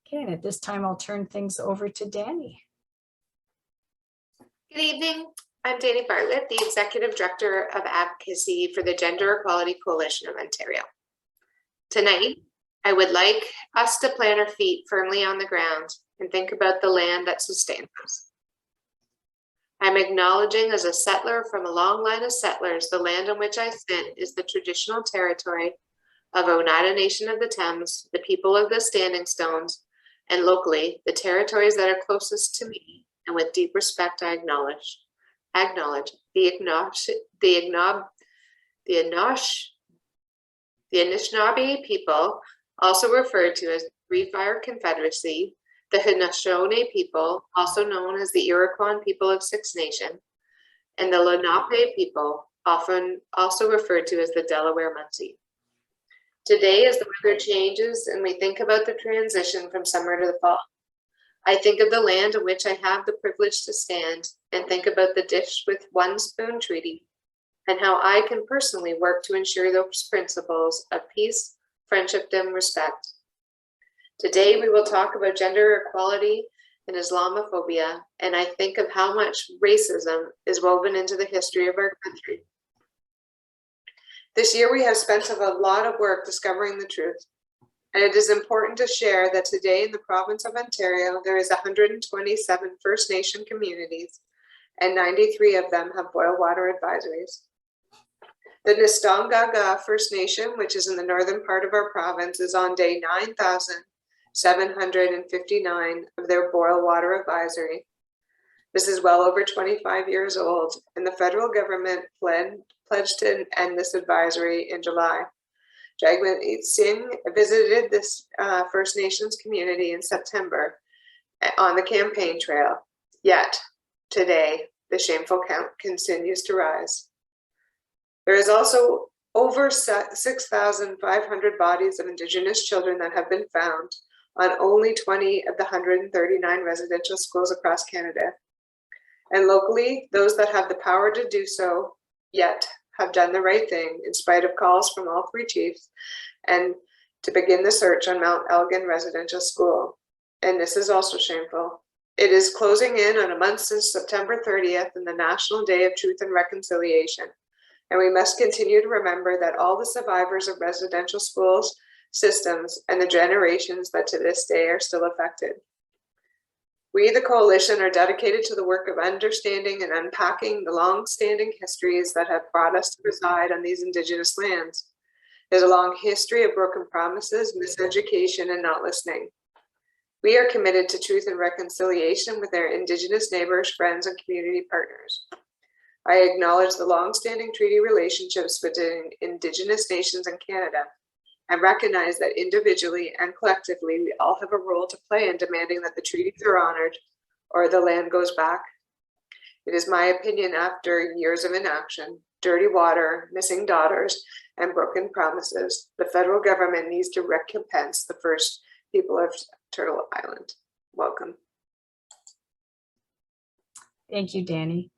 Okay, and at this time, I'll turn things over to Danny. Good evening. I'm Danny Bartlett, the Executive Director of Advocacy for the Gender Equality Coalition of Ontario. Tonight, I would like us to plant our feet firmly on the ground and think about the land that sustains us. I'm acknowledging as a settler from a long line of settlers, the land on which I sit is the traditional territory of Oneida Nation of the Thames, the people of the Standing Stones, and locally, the territories that are closest to me, and with deep respect, I acknowledge the Anishinaabe people, also referred to as the Free Fire Confederacy, the Haudenosaunee people, also known as the Iroquois people of Six Nation, and the Lenape people, often also referred to as the Delaware Munsee. Today, as the weather changes and we think about the transition from summer to the fall, I think of the land on which I have the privilege to stand and think about the dish with one spoon treaty and how I can personally work to ensure those principles of peace, friendship, and respect. Today, we will talk about gender equality and Islamophobia, and I think of how much racism is woven into the history of our country. This year, we have spent a lot of work discovering the truth, and it is important to share that today in the province of Ontario, there is 127 First Nation communities, and 93 of them have boil water advisories. The Nistongaga First Nation, which is in the northern part of our province, is on day 9,759 of their boil water advisory. This is well over 25 years old, and the federal government pledged to end this advisory in July. Jagmeet Singh visited this First Nations community in September on the campaign trail. Yet, today, the shameful count continues to rise. There is also over 6,500 bodies of Indigenous children that have been found on only 20 of the 139 residential schools across Canada. And locally, those that have the power to do so yet have done the right thing in spite of calls from all three chiefs and to begin the search on Mount Elgin Residential School. And this is also shameful. It is closing in on a month since September 30th and the National Day of Truth and Reconciliation. And we must continue to remember that all the survivors of residential schools, systems, and the generations that to this day are still affected. We, the coalition, are dedicated to the work of understanding and unpacking the long-standing histories that have brought us to reside on these Indigenous lands. There's a long history of broken promises, miseducation, and not listening. We are committed to truth and reconciliation with our Indigenous neighbors, friends, and community partners. I acknowledge the long-standing treaty relationships between Indigenous nations and Canada, and recognize that individually and collectively, we all have a role to play in demanding that the treaties are honored or the land goes back. It is my opinion, after years of inaction, dirty water, missing daughters, and broken promises, the federal government needs to recompense the first people of Turtle Island. Welcome. Thank you, Danny.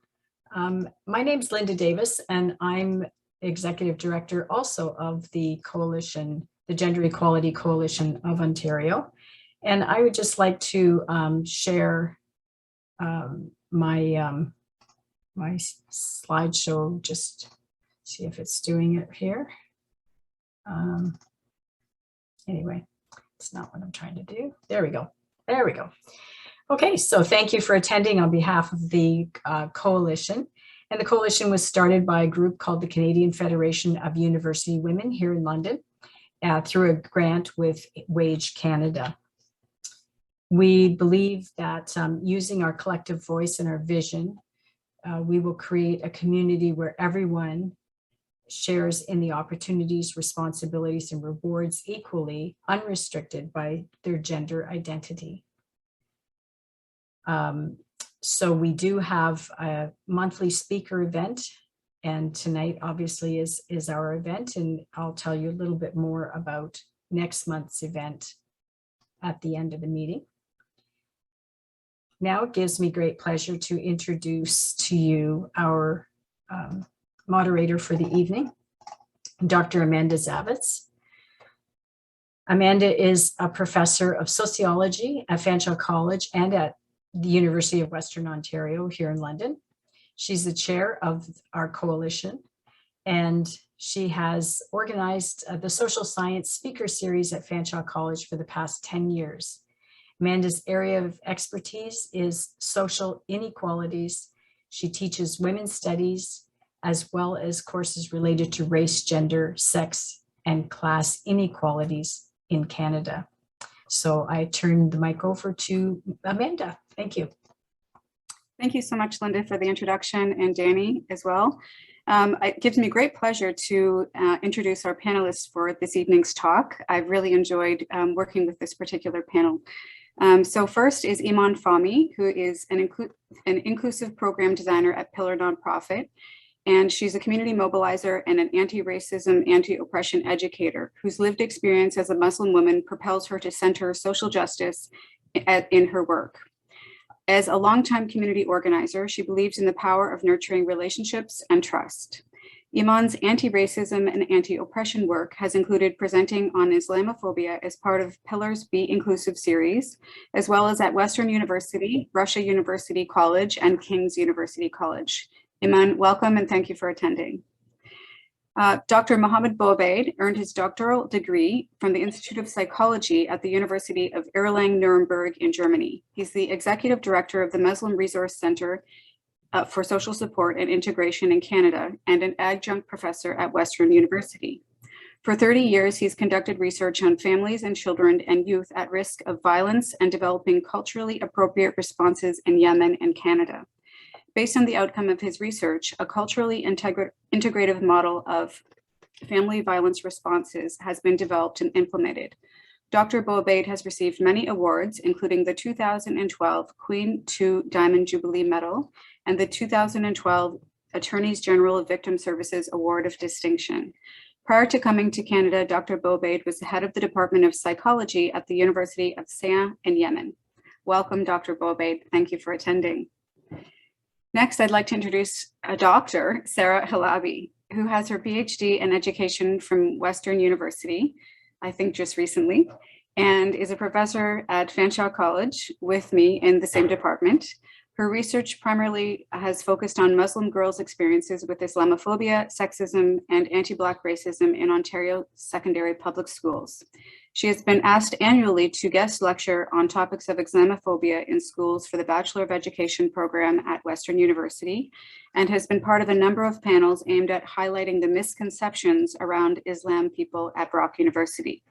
My name's Linda Davis, and I'm Executive Director also of the coalition, the Gender Equality Coalition of Ontario. And I would just like to share my slideshow, just see if it's doing it here. Anyway, it's not what I'm trying to do. There we go. There we go. Okay, so thank you for attending on behalf of the coalition. And the coalition was started by a group called the Canadian Federation of University Women here in London through a grant with Wage Canada. We believe that using our collective voice and our vision, we will create a community where everyone shares in the opportunities, responsibilities, and rewards equally, unrestricted by their gender identity. So we do have a monthly speaker event, and tonight obviously is our event, and I'll tell you a little bit more about next month's event at the end of the meeting. Now it gives me great pleasure to introduce to you our moderator for the evening, Dr. Amanda Zavitz. Amanda is a professor of sociology at Fanshawe College and at the University of Western Ontario here in London. She's the chair of our coalition, and she has organized the social science speaker series at Fanshawe College for the past 10 years. Amanda's area of expertise is social inequalities. She teaches women's studies as well as courses related to race, gender, sex, and class inequalities in Canada. So I turn the mic over to Amanda. Thank you. Thank you so much, Linda, for the introduction, and Danny as well. It gives me great pleasure to introduce our panelists for this evening's talk. I've really enjoyed working with this particular panel. So first is Iman Fahmy, who is an inclusive program designer at Pillar Nonprofit. And she's a community mobilizer and an anti-racism, anti-oppression educator whose lived experience as a Muslim woman propels her to center social justice in her work. As a longtime community organizer, she believes in the power of nurturing relationships and trust. Iman's anti-racism and anti-oppression work has included presenting on Islamophobia as part of Pillar's Be Inclusive series, as well as at Western University, Russia University College, and King's University College. Iman, welcome and thank you for attending. Dr. Mohammed Baobaid earned his doctoral degree from the Institute of Psychology at the University of Erlangen-Nuremberg in Germany. He's the executive director of the Muslim Resource Center for Social Support and Integration in Canada and an adjunct professor at Western University. For 30 years, he's conducted research on families and children and youth at risk of violence and developing culturally appropriate responses in Yemen and Canada. Based on the outcome of his research, a culturally integrative model of family violence responses has been developed and implemented. Dr. Baobaid has received many awards, including the 2012 Queen II Diamond Jubilee Medal and the 2012 Attorneys General of Victim Services Award of Distinction. Prior to coming to Canada, Dr. Baobaid was the head of the Department of Psychology at the University of Sana'a in Yemen. Welcome, Dr. Baobaid. Thank you for attending. Next, I'd like to introduce a Dr. Sarah Hilabi, who has her PhD in education from Western University, I think just recently, and is a professor at Fanshawe College with me in the same department. Her research primarily has focused on Muslim girls' experiences with Islamophobia, sexism, and anti-Black racism in Ontario secondary public schools. She has been asked annually to guest lecture on topics of Islamophobia in schools for the Bachelor of Education program at Western University, and has been part of a number of panels aimed at highlighting the misconceptions around Islam people at Brock University.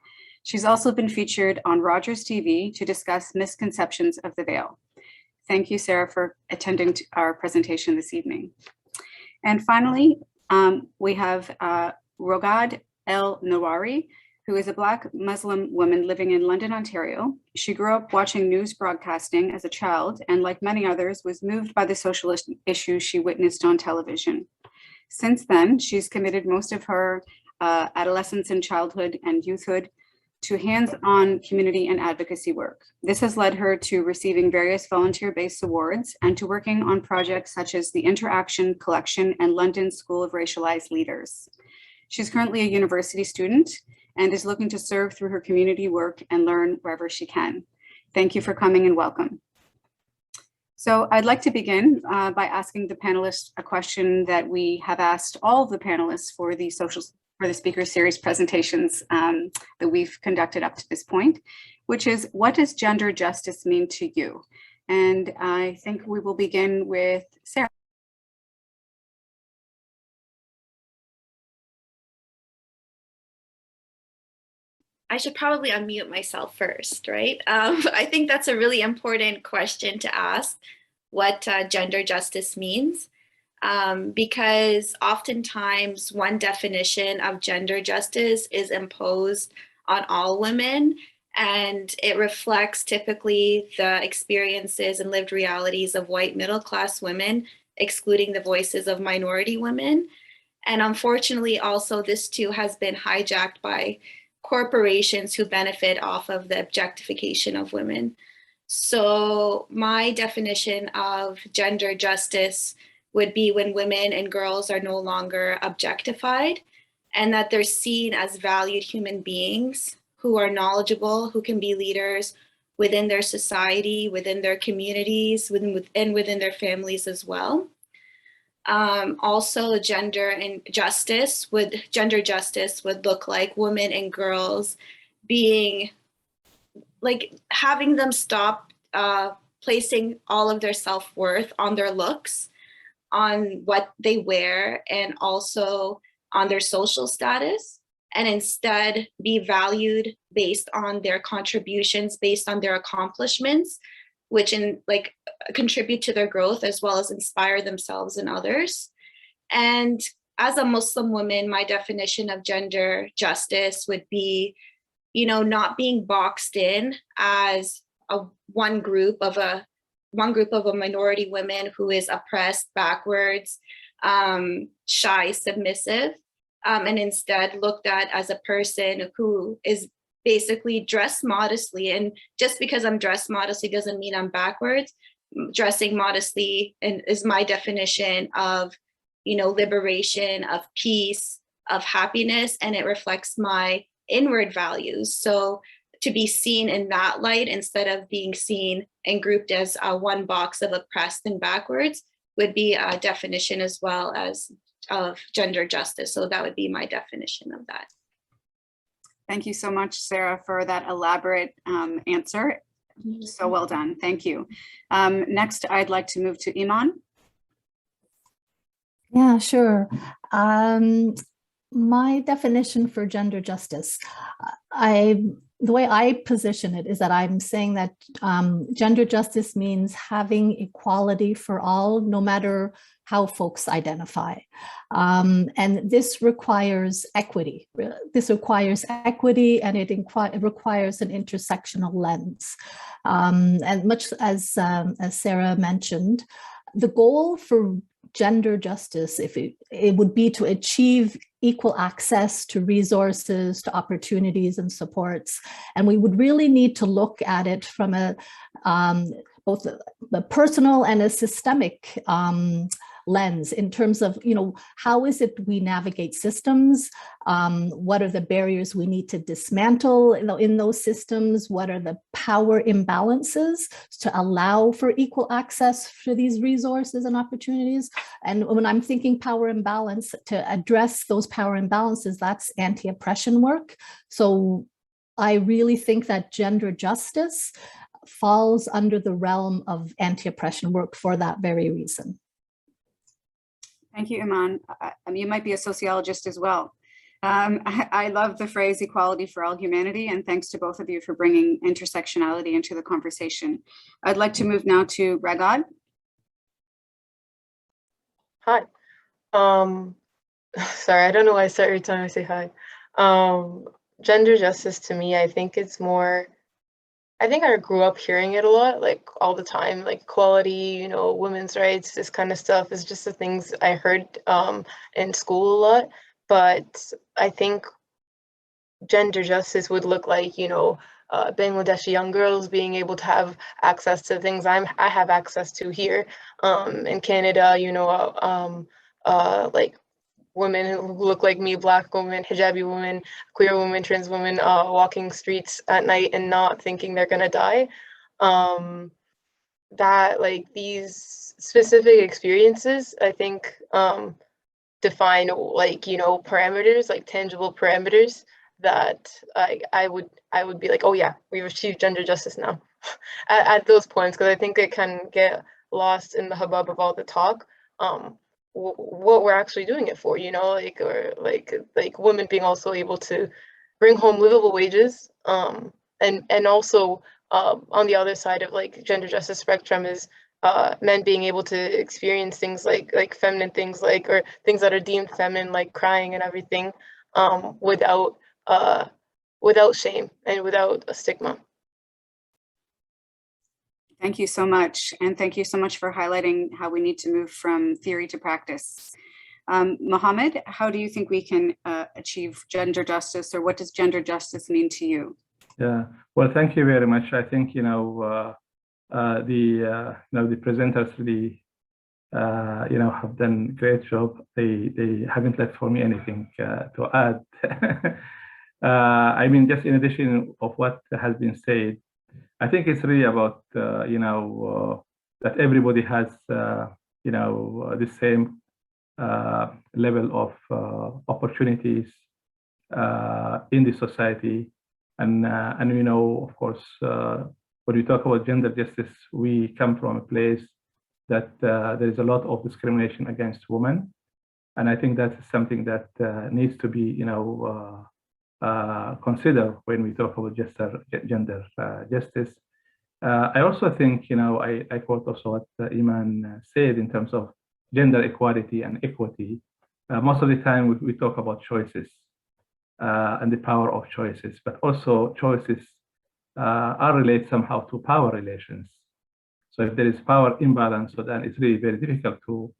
She's also been featured on Rogers TV to discuss misconceptions of the veil. Thank you, Sarah, for attending our presentation this evening. And finally, we have Raghad El Niwairi, who is a Black Muslim woman living in London, Ontario. She grew up watching news broadcasting as a child, and like many others, was moved by the social issues she witnessed on television. Since then, she's committed most of her adolescence and childhood and youthhood to hands-on community and advocacy work. This has led her to receiving various volunteer-based awards and to working on projects such as the Interaction Collection and London School of Racialized Leaders. She's currently a university student and is looking to serve through her community work and learn wherever she can. Thank you for coming and welcome. So I'd like to begin by asking the panelists a question that we have asked all of the panelists for the speaker series presentations that we've conducted up to this point, which is, what does gender justice mean to you? And I think we will begin with Sarah. I should probably unmute myself first, right? I think that's a really important question to ask, what gender justice means, because oftentimes one definition of gender justice is imposed on all women, and it reflects typically the experiences and lived realities of white middle-class women, excluding the voices of minority women. And unfortunately, also this too has been hijacked by corporations who benefit off of the objectification of women. So my definition of gender justice would be when women and girls are no longer objectified and that they're seen as valued human beings who are knowledgeable, who can be leaders within their society, within their communities, within their families as well. Also, gender justice would look like women and girls being like having them stop placing all of their self-worth on their looks, on what they wear, and also on their social status, and instead be valued based on their contributions, based on their accomplishments, which contribute to their growth as well as inspire themselves and others. And as a Muslim woman, my definition of gender justice would be, not being boxed in as one group of a minority women who is oppressed, backwards, shy, submissive, and instead looked at as a person who is basically dressed modestly. And just because I'm dressed modestly doesn't mean I'm backwards. Dressing modestly is my definition of, liberation, of peace, of happiness, and it reflects my inward values. So to be seen in that light instead of being seen and grouped as one box of oppressed and backwards would be a definition as well as of gender justice. So that would be my definition of that. Thank you so much, Sarah, for that elaborate answer. So well done. Thank you. Next, I'd like to move to Iman. Yeah, sure. My definition for gender justice, the way I position it is that I'm saying that gender justice means having equality for all, no matter how folks identify. And this requires equity. This requires equity, and it requires an intersectional lens. And much as Sarah mentioned, the goal for gender justice, if it would be to achieve equal access to resources, to opportunities and supports. And we would really need to look at it from both the personal and a systemic lens in terms of, how is it we navigate systems? What are the barriers we need to dismantle in those systems? What are the power imbalances to allow for equal access to these resources and opportunities? And when I'm thinking power imbalance, to address those power imbalances, that's anti-oppression work. So I really think that gender justice falls under the realm of anti-oppression work for that very reason. Thank you, Iman. You might be a sociologist as well. I love the phrase equality for all humanity, and thanks to both of you for bringing intersectionality into the conversation. I'd like to move now to Raghad. Hi. Sorry, I don't know why I start every time I say hi. Gender justice to me, I think it's more, I think I grew up hearing it a lot, like all the time, like equality, women's rights, this kind of stuff is just the things I heard in school a lot. But I think gender justice would look like, Bangladeshi young girls being able to have access to things I have access to here in Canada, like women who look like me, Black women, hijabi women, queer women, trans women, walking streets at night and not thinking they're gonna die. That like these specific experiences, I think, define parameters, like tangible parameters that I would be like, oh yeah, we've achieved gender justice now at those points, because I think it can get lost in the hubbub of all the talk. What we're actually doing it for, like women being also able to bring home livable wages, and also on the other side of like gender justice spectrum is men being able to experience things like feminine things, or things that are deemed feminine, like crying and everything, without shame and without a stigma. Thank you so much. And thank you so much for highlighting how we need to move from theory to practice. Mohammed, how do you think we can achieve gender justice, or what does gender justice mean to you? Yeah, well, thank you very much. I think, the presenters really, have done a great job. They haven't left for me anything to add. I mean, just in addition of what has been said, I think it's really about, that everybody has, the same level of opportunities in the society. And we know, of course, when we talk about gender justice, we come from a place that there is a lot of discrimination against women. And I think that's something that needs to be, considered when we talk about gender justice. I also think, I quote also what Iman said in terms of gender equality and equity. Most of the time we talk about choices and the power of choices, but also choices are related somehow to power relations. So if there is power imbalance, so then it's really very difficult to,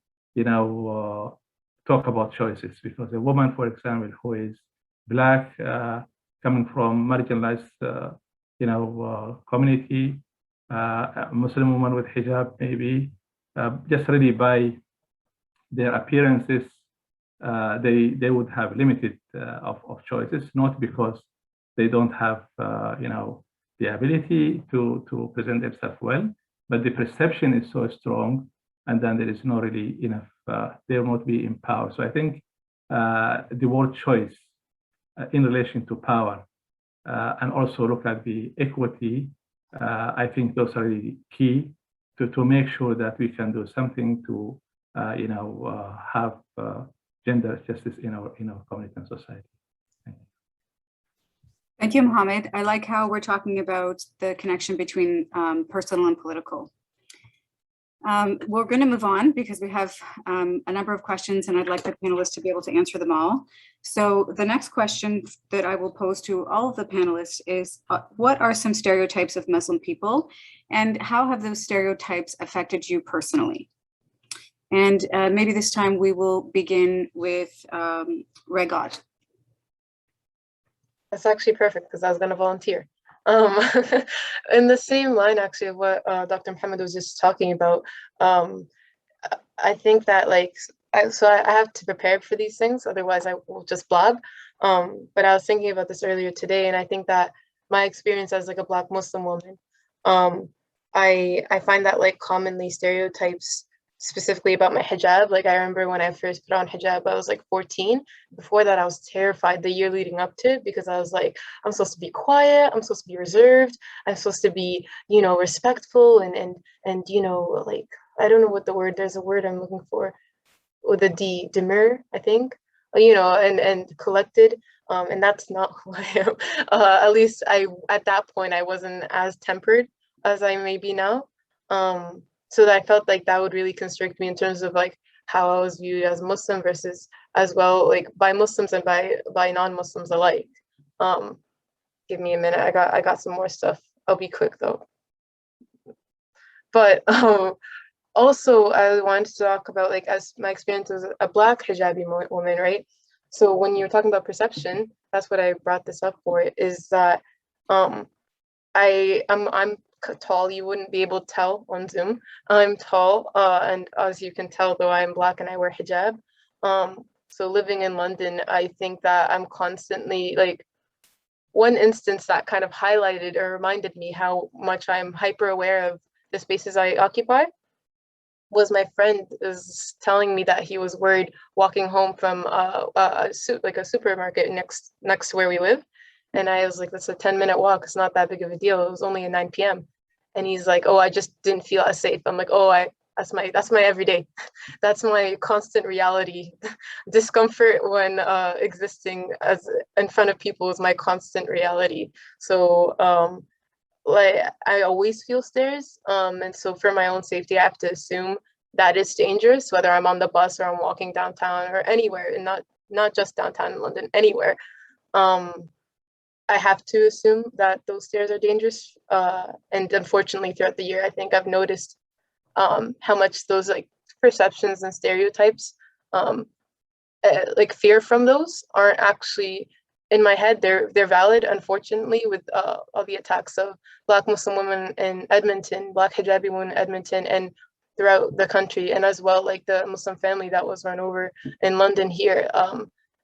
talk about choices, because a woman, for example, who is Black, coming from marginalized, community, a Muslim woman with hijab, maybe, just really by their appearances, they would have limited of choices, not because they don't have, the ability to present themselves well, but the perception is so strong, and then there is not really enough, they will not be empowered. So I think the word choice in relation to power, and also look at the equity, I think those are really key to make sure that we can do something to, have gender justice in our community and society. Thank you, Mohammed. I like how we're talking about the connection between personal and political. We're going to move on because we have a number of questions, and I'd like the panelists to be able to answer them all. So the next question that I will pose to all of the panelists is, what are some stereotypes of Muslim people, and how have those stereotypes affected you personally? And maybe this time we will begin with Raghad. That's actually perfect, because I was going to volunteer. In the same line, actually, of what Dr. Mohammed was just talking about, I think that, I have to prepare for these things, otherwise I will just blab. But I was thinking about this earlier today, and I think that my experience as a Black Muslim woman, I find that commonly stereotypes, specifically about my hijab. I remember when I first put on hijab, I was 14. Before that, I was terrified the year leading up to it, because I was I'm supposed to be quiet, I'm supposed to be reserved, I'm supposed to be, respectful and I don't know what the word, there's a word I'm looking for with a D, demure, I think, and collected. And that's not who I am. At least at that point, I wasn't as tempered as I may be now. So that I felt that would really constrict me in terms of how I was viewed as Muslim versus as well by Muslims and by non-Muslims alike. Give me a minute. I got some more stuff. I'll be quick though. But also I wanted to talk about as my experience as a Black hijabi woman, right? So when you're talking about perception, that's what I brought this up for, is that I'm tall. You wouldn't be able to tell on Zoom. I'm tall, and as you can tell, though, I'm Black and I wear hijab. So living in London, I think that I'm constantly one instance that kind of highlighted or reminded me how much I'm hyper aware of the spaces I occupy was my friend is telling me that he was worried walking home from a supermarket next to where we live. And I was that's a 10-minute walk. It's not that big of a deal. It was only at 9 p.m. And he's oh, I just didn't feel as safe. I'm oh, that's my everyday. That's my constant reality. Discomfort when existing as in front of people is my constant reality. So I always feel stares. And so for my own safety, I have to assume that it's dangerous, whether I'm on the bus or I'm walking downtown or anywhere, and not just downtown in London, anywhere. I have to assume that those stairs are dangerous. And unfortunately, throughout the year, I think I've noticed how much those perceptions and stereotypes, fear from those aren't actually in my head. They're valid, unfortunately, with all the attacks of Black Muslim women in Edmonton, Black hijabi women in Edmonton, and throughout the country, and as well the Muslim family that was run over in London here.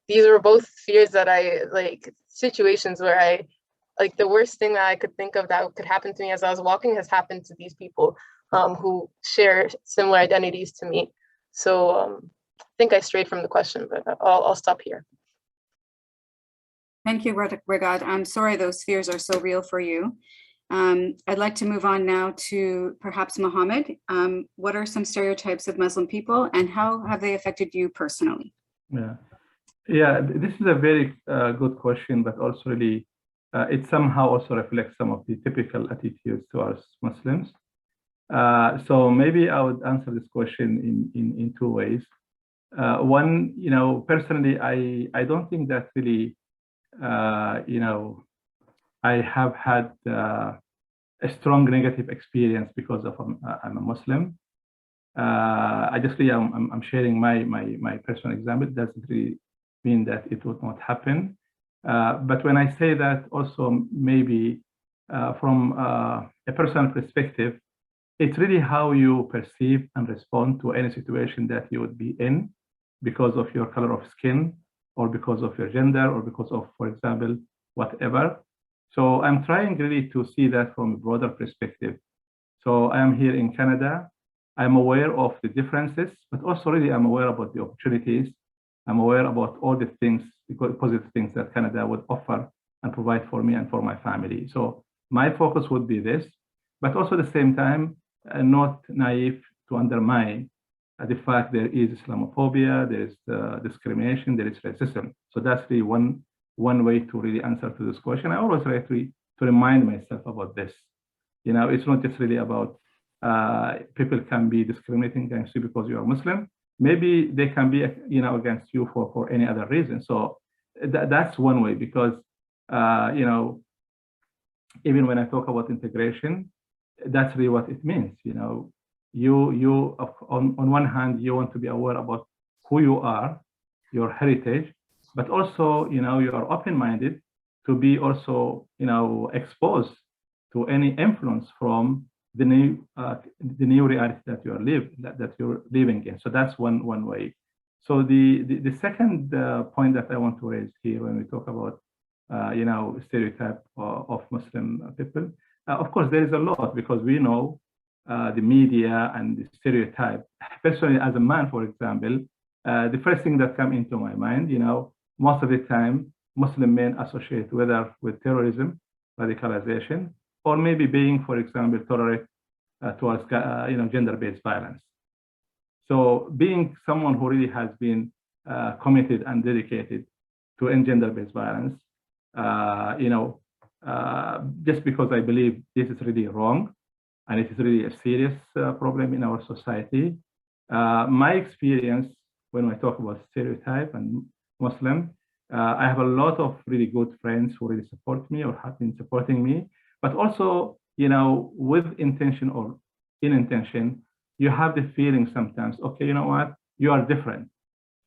These were both fears that I situations where like the worst thing that I could think of that could happen to me as I was walking has happened to these people who share similar identities to me. So I think I strayed from the question, but I'll stop here. Thank you, Raghad. I'm sorry those fears are so real for you. I'd like to move on now to perhaps Mohammed. What are some stereotypes of Muslim people and how have they affected you personally? Yeah, this is a very good question, but also really it somehow also reflects some of the typical attitudes towards Muslims. So maybe I would answer this question in two ways. One, personally, I don't think that really, I have had a strong negative experience because of I'm a Muslim. I just really I'm sharing my personal example. It doesn't really mean that it would not happen. But when I say that, also maybe from a personal perspective, it's really how you perceive and respond to any situation that you would be in because of your color of skin or because of your gender or because of, for example, whatever. So I'm trying really to see that from a broader perspective. So I am here in Canada. I'm aware of the differences, but also really I'm aware about the opportunities. I'm aware about all the things, the positive things that Canada would offer and provide for me and for my family. So my focus would be this, but also at the same time, not naive to undermine the fact there is Islamophobia, there is discrimination, there is racism. So that's the one way to really answer to this question. I always try to remind myself about this. It's not just really about people can be discriminating against you because you are Muslim. Maybe they can be, against you for any other reason. So that's one way because, even when I talk about integration, that's really what it means. You on one hand, you want to be aware about who you are, your heritage, but also, you are open-minded to be also, exposed to any influence from the new reality that you're living in. So that's one way. So the second point that I want to raise here when we talk about stereotype of Muslim people, of course there is a lot because we know the media and the stereotype. Personally, as a man, for example, the first thing that comes into my mind, most of the time Muslim men associate whether with terrorism, radicalization, or maybe being, for example, tolerant towards gender-based violence. So being someone who really has been committed and dedicated to end gender-based violence, just because I believe this is really wrong and it is really a serious problem in our society. My experience when I talk about stereotype and Muslim, I have a lot of really good friends who really support me or have been supporting me, but also, with intention or in intention, you have the feeling sometimes, okay, you know what, you are different.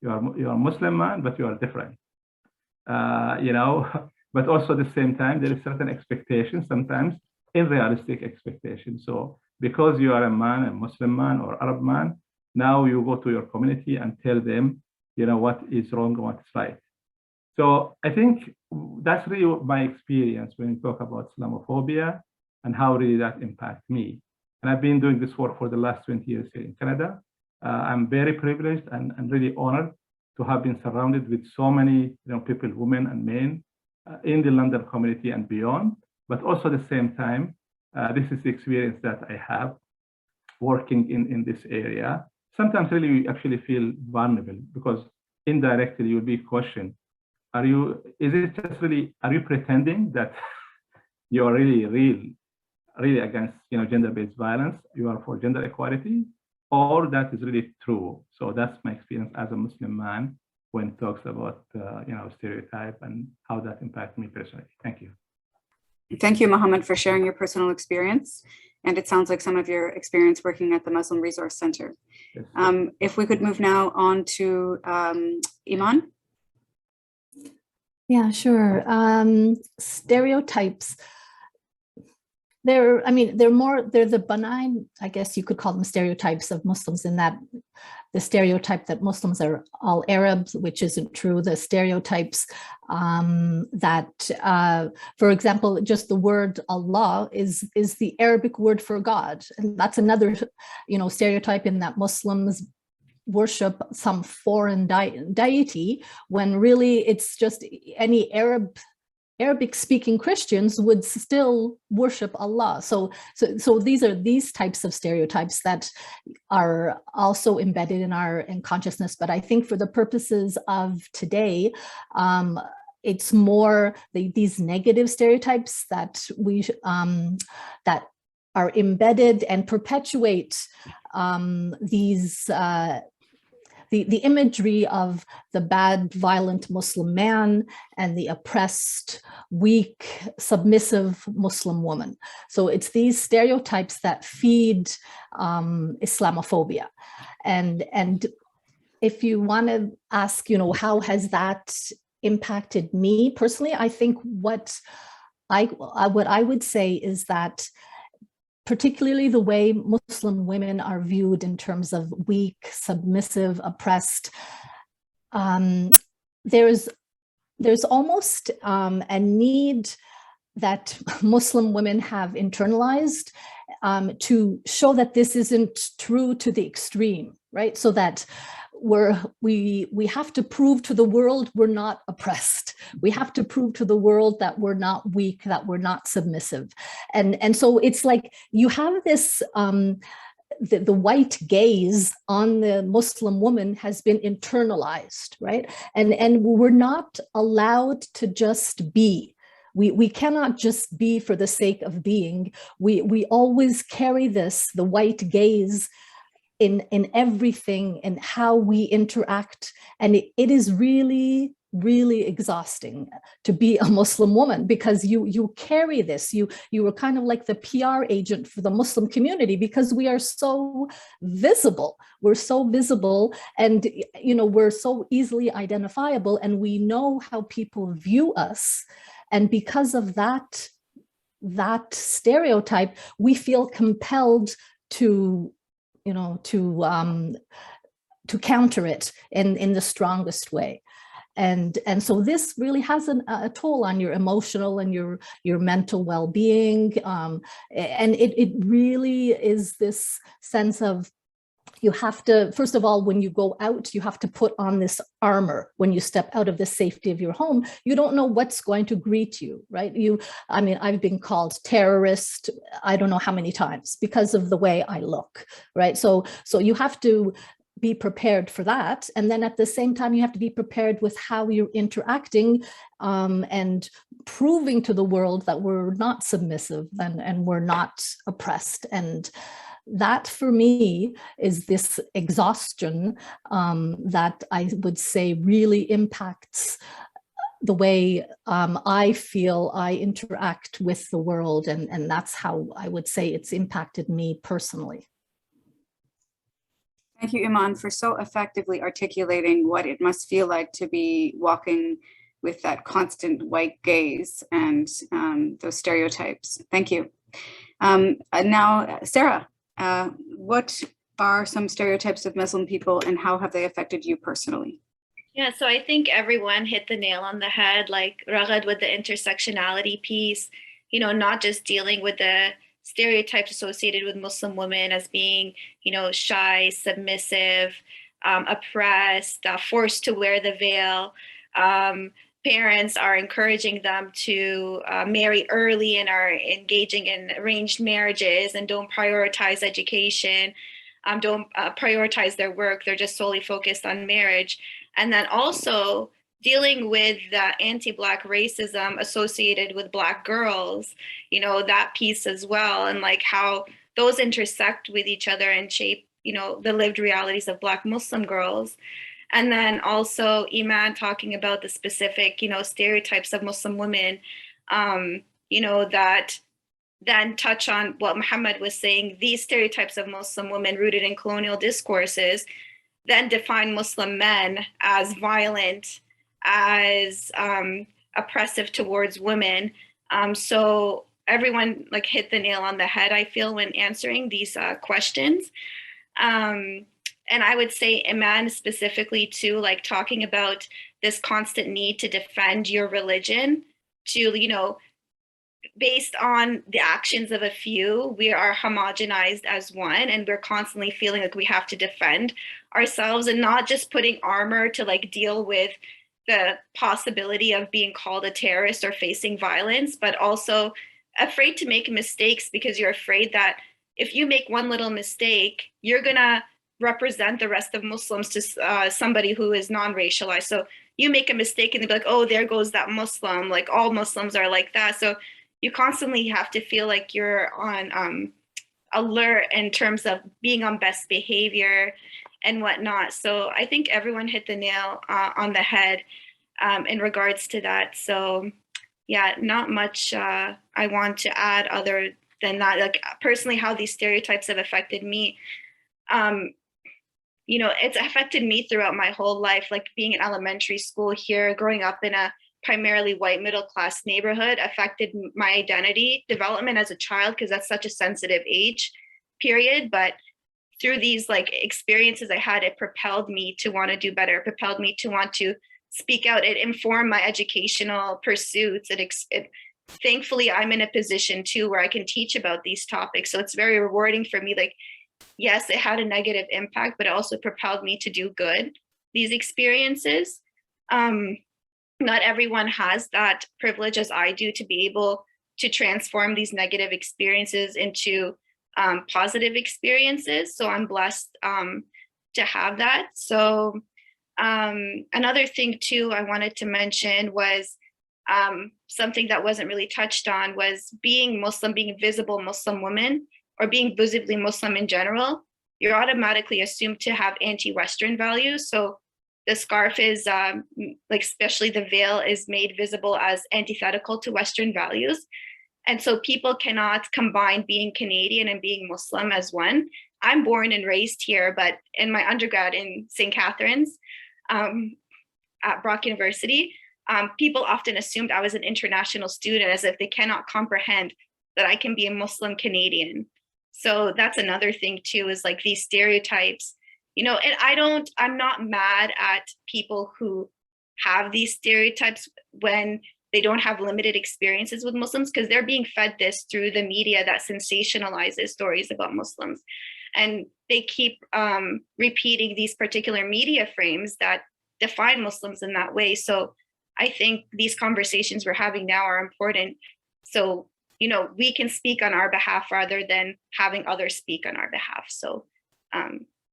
You are a Muslim man, but you are different. But also at the same time, there is certain expectations, sometimes unrealistic expectations. So because you are a man, a Muslim man or Arab man, now you go to your community and tell them, what is wrong and what is right. So I think that's really my experience when we talk about Islamophobia and how really that impacts me. And I've been doing this work for the last 20 years here in Canada. I'm very privileged and really honored to have been surrounded with so many people, women and men in the London community and beyond. But also at the same time, this is the experience that I have working in this area. Sometimes really you actually feel vulnerable because indirectly you'll be questioned. Are you pretending that you are really against gender-based violence, you are for gender equality, or that is really true? So that's my experience as a Muslim man when it talks about stereotype and how that impacts me personally. Thank you. Thank you, Mohammed, for sharing your personal experience. And it sounds like some of your experience working at the Muslim Resource Center. Yes. If we could move now on to Iman. Yeah, sure. Stereotypes. they're the benign, I guess you could call them stereotypes of Muslims, in that the stereotype that Muslims are all Arabs, which isn't true. The stereotypes that, for example, just the word Allah is the Arabic word for God. And that's another, stereotype, in that Muslims worship some foreign deity, when really it's just any Arabic speaking Christians would still worship Allah. So these are these types of stereotypes that are also embedded in consciousness. But I think for the purposes of today, it's more these negative stereotypes that that are embedded and perpetuate these the imagery of the bad, violent Muslim man and the oppressed, weak, submissive Muslim woman. So it's these stereotypes that feed Islamophobia. And if you want to ask, how has that impacted me personally, I think what I would say is that particularly the way Muslim women are viewed in terms of weak, submissive, oppressed, there's almost a need that Muslim women have internalized to show that this isn't true to the extreme, right? So that we have to prove to the world we're not oppressed. We have to prove to the world that we're not weak, that we're not submissive. And so it's like you have this, the white gaze on the Muslim woman has been internalized, right? And we're not allowed to just be. We cannot just be for the sake of being. We always carry the white gaze in everything and how we interact. And it is really, really exhausting to be a Muslim woman, because you carry this. You are kind of like the PR agent for the Muslim community, because we are so visible. We're so visible, and we're so easily identifiable, and we know how people view us. And because of that stereotype, we feel compelled to counter it in the strongest way. And so this really has a toll on your emotional and your mental well-being. And it really is this sense of, you have to, first of all, when you go out, you have to put on this armor. When you step out of the safety of your home, you don't know what's going to greet you, right? I've been called terrorist, I don't know how many times, because of the way I look, right? So you have to be prepared for that. And then at the same time, you have to be prepared with how you're interacting and proving to the world that we're not submissive and we're not oppressed. And that, for me, is this exhaustion that I would say really impacts the way I feel I interact with the world. And that's how I would say it's impacted me personally. Thank you, Iman, for so effectively articulating what it must feel like to be walking with that constant white gaze and those stereotypes. Thank you. Now, Sarah, what are some stereotypes of Muslim people, and how have they affected you personally? Yeah, so I think everyone hit the nail on the head, like Raghad with the intersectionality piece, not just dealing with the stereotypes associated with Muslim women as being, shy, submissive, oppressed, forced to wear the veil. Parents are encouraging them to marry early and are engaging in arranged marriages and don't prioritize education, don't prioritize their work. They're just solely focused on marriage. And then also dealing with the anti-Black racism associated with Black girls, that piece as well, and like how those intersect with each other and shape, the lived realities of Black Muslim girls. And then also Iman talking about the specific, stereotypes of Muslim women, that then touch on what Mohammed was saying. These stereotypes of Muslim women rooted in colonial discourses then define Muslim men as violent, as oppressive towards women. So everyone like hit the nail on the head, I feel, when answering these questions. And I would say Iman specifically too, like talking about this constant need to defend your religion, to, you know, based on the actions of a few, we are homogenized as one, and we're constantly feeling like we have to defend ourselves, and not just putting armor to like deal with the possibility of being called a terrorist or facing violence, but also afraid to make mistakes because you're afraid that if you make one little mistake, you're gonna represent the rest of Muslims to somebody who is non-racialized. So you make a mistake and they'll be like, oh, there goes that Muslim, like all Muslims are like that. So you constantly have to feel like you're on alert in terms of being on best behavior and whatnot. So I think everyone hit the nail on the head in regards to that. So yeah, not much I want to add other than that. Like personally, how these stereotypes have affected me. You know, it's affected me throughout my whole life, like being in elementary school here, growing up in a primarily white middle-class neighborhood affected my identity development as a child, because that's such a sensitive age period. But through these like experiences I had, it propelled me to want to do better, it propelled me to want to speak out. It informed my educational pursuits. Thankfully, I'm in a position too where I can teach about these topics. So it's very rewarding for me. Like, yes, it had a negative impact, but it also propelled me to do good, these experiences. Not everyone has that privilege as I do to be able to transform these negative experiences into positive experiences. So I'm blessed to have that. So another thing too I wanted to mention was something that wasn't really touched on, was being Muslim, being a visible Muslim woman, or being visibly Muslim in general. You're automatically assumed to have anti-Western values. So the scarf is, like especially the veil, is made visible as antithetical to Western values. And so people cannot combine being Canadian and being Muslim as one. I'm born and raised here, but in my undergrad in St. Catharines at Brock University, people often assumed I was an international student, as if they cannot comprehend that I can be a Muslim Canadian. So that's another thing too, is like these stereotypes, you know, and I'm not mad at people who have these stereotypes when they don't have limited experiences with Muslims, because they're being fed this through the media that sensationalizes stories about Muslims. And they keep repeating these particular media frames that define Muslims in that way. So I think these conversations we're having now are important. So, you know, we can speak on our behalf rather than having others speak on our behalf. So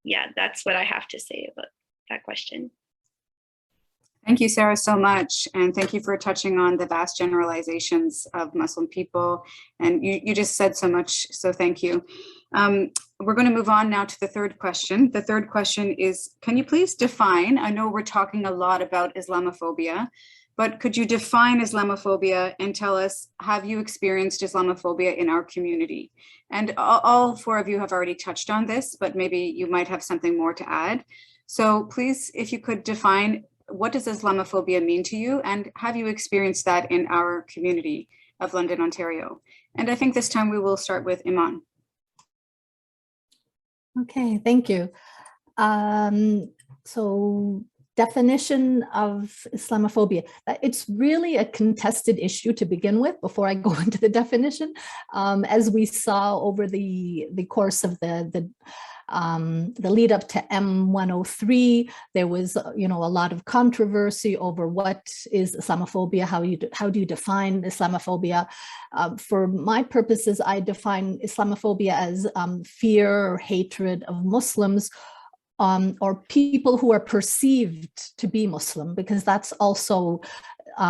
yeah, that's what I have to say about that question. Thank you, Sarah, so much. And thank you for touching on the vast generalizations of Muslim people. And you just said so much, so thank you. We're going to move on now to the third question. The third question is, can you please define, I know we're talking a lot about Islamophobia, but could you define Islamophobia and tell us, have you experienced Islamophobia in our community? And all four of you have already touched on this, but maybe you might have something more to add. So please, if you could define, what does Islamophobia mean to you? And have you experienced that in our community of London, Ontario? And I think this time we will start with Iman. Okay, thank you. So definition of Islamophobia, it's really a contested issue to begin with before I go into the definition. As we saw over the course of the lead up to M103, there was, you know, a lot of controversy over what is Islamophobia, how do you define Islamophobia. For my purposes, I define Islamophobia as fear or hatred of Muslims, or people who are perceived to be Muslim, because that's also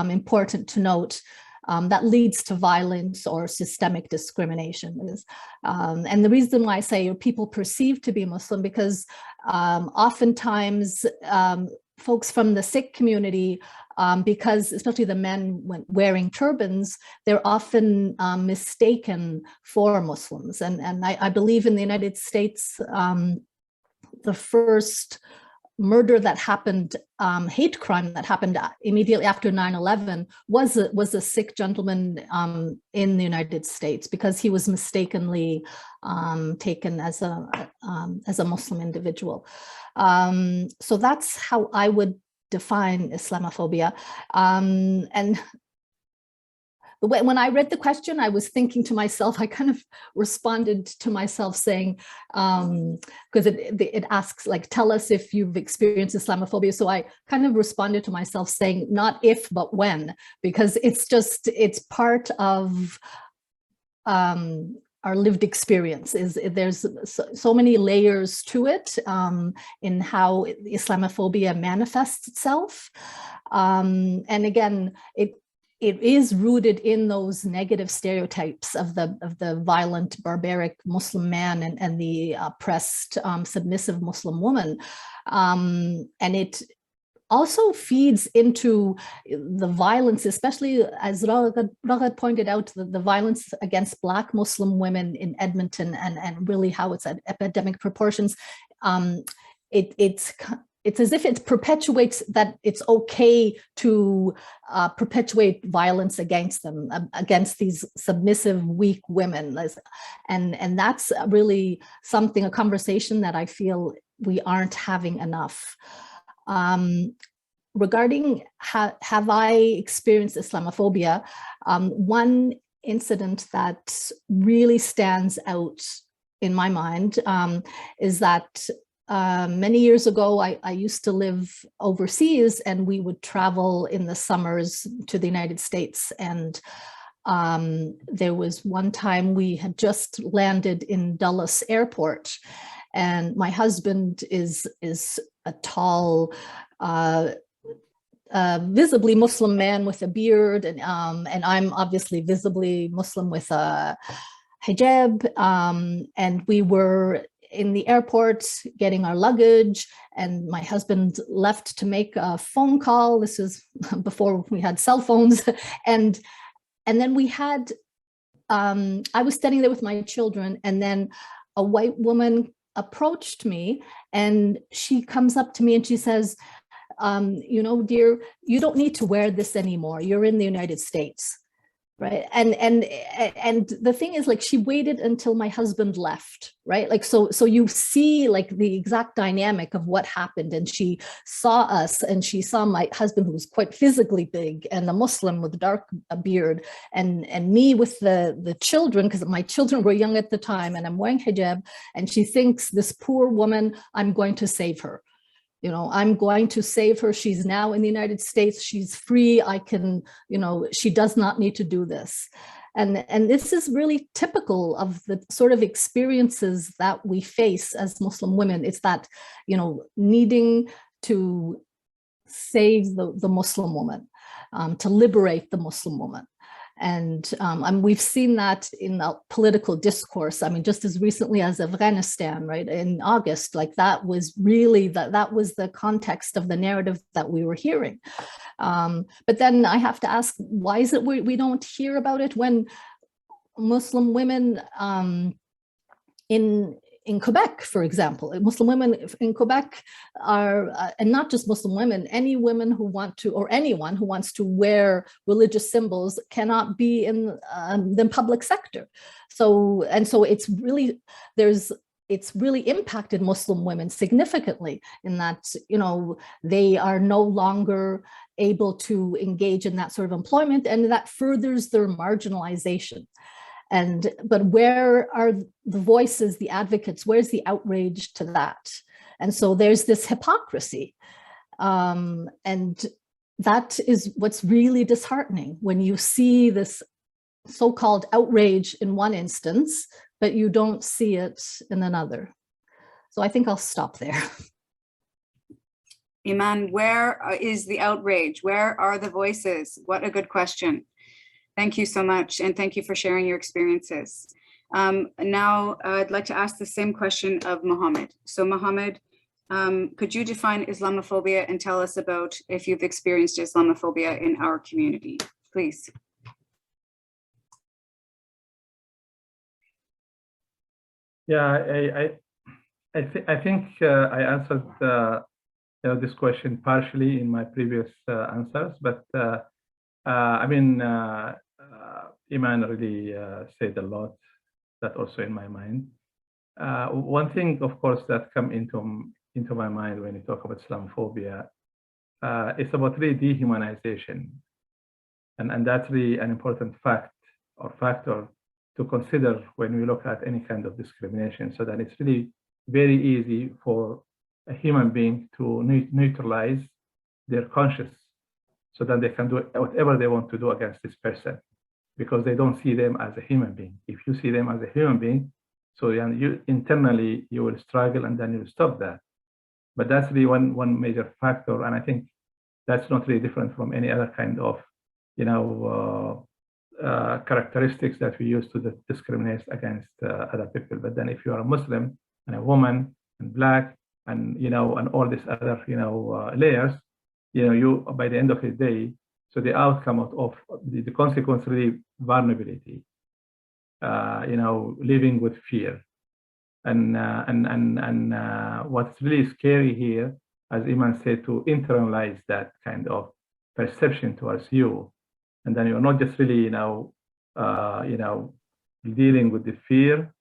important to note. That leads to violence or systemic discrimination. And the reason why I say people perceived to be Muslim, because oftentimes folks from the Sikh community, because especially the men wearing turbans, they're often mistaken for Muslims. And I believe in the United States, the first murder that happened, hate crime that happened immediately after 9/11 was a Sikh gentleman in the United States, because he was mistakenly taken as a Muslim individual. So that's how I would define Islamophobia. And when I read the question, I was thinking to myself, I kind of responded to myself saying, because it asks, like, tell us if you've experienced Islamophobia. So I kind of responded to myself saying, not if, but when, because it's part of our lived experience. There's so many layers to it in how Islamophobia manifests itself. And again, it is rooted in those negative stereotypes of the violent, barbaric Muslim man and the oppressed, submissive Muslim woman. And it also feeds into the violence, especially as Raghad pointed out, the violence against Black Muslim women in Edmonton, and really how it's at epidemic proportions. It's as if it perpetuates that it's okay to perpetuate violence against them, against these submissive, weak women. And that's really something, a conversation that I feel we aren't having enough. Regarding have I experienced Islamophobia, one incident that really stands out in my mind is that many years ago, I used to live overseas, and we would travel in the summers to the United States. And there was one time we had just landed in Dulles Airport, and my husband is a tall, visibly Muslim man with a beard, and I'm obviously visibly Muslim with a hijab, and we were in the airport getting our luggage, and my husband left to make a phone call. This was before we had cell phones. And then we had, I was standing there with my children, and then a white woman approached me, and she comes up to me and she says, you know, dear, you don't need to wear this anymore. You're in the United States. Right. And the thing is, like, she waited until my husband left. Right. Like, so you see, like, the exact dynamic of what happened. And she saw us, and she saw my husband, who was quite physically big and a Muslim with dark beard, and me with the children, because my children were young at the time, and I'm wearing hijab. And she thinks, this poor woman, I'm going to save her. You know, I'm going to save her. She's now in the United States. She's free. I can, you know, she does not need to do this. And this is really typical of the sort of experiences that we face as Muslim women. It's that, you know, needing to save the Muslim woman, to liberate the Muslim woman. And we've seen that in the political discourse. I mean, just as recently as Afghanistan, right, in August, like, that was really, that was the context of the narrative that we were hearing. But then I have to ask, why is it we don't hear about it when Muslim women in Quebec, for example, Muslim women in Quebec are, and not just Muslim women, any women who want to, or anyone who wants to wear religious symbols cannot be in the public sector. So it's really, it's really impacted Muslim women significantly in that, you know, they are no longer able to engage in that sort of employment, and that furthers their marginalization. But where are the voices, the advocates? Where's the outrage to that? And so there's this hypocrisy. And that is what's really disheartening, when you see this so-called outrage in one instance, but you don't see it in another. So I think I'll stop there. Iman, where is the outrage? Where are the voices? What a good question. Thank you so much, and thank you for sharing your experiences. Now, I'd like to ask the same question of Mohammed. So Mohammed, could you define Islamophobia and tell us about if you've experienced Islamophobia in our community, please? Yeah, I think I answered this question partially in my previous answers, but Iman really said a lot that also in my mind. One thing, of course, that come into my mind when you talk about Islamophobia, it's about really dehumanization, and that's really an important fact or factor to consider when we look at any kind of discrimination. So that it's really very easy for a human being to neutralize their conscience, so that they can do whatever they want to do against this person, because they don't see them as a human being. If you see them as a human being, so you internally you will struggle, and then you'll stop that. But that's really one major factor, and I think that's not really different from any other kind of, characteristics that we use to discriminate against other people. But then, if you are a Muslim and a woman and black, and and all these other layers, you by the end of the day, so the outcome of the consequence really vulnerability, living with fear, and what's really scary here, as Iman said, to internalize that kind of perception towards you, and then you're not just really dealing with the fear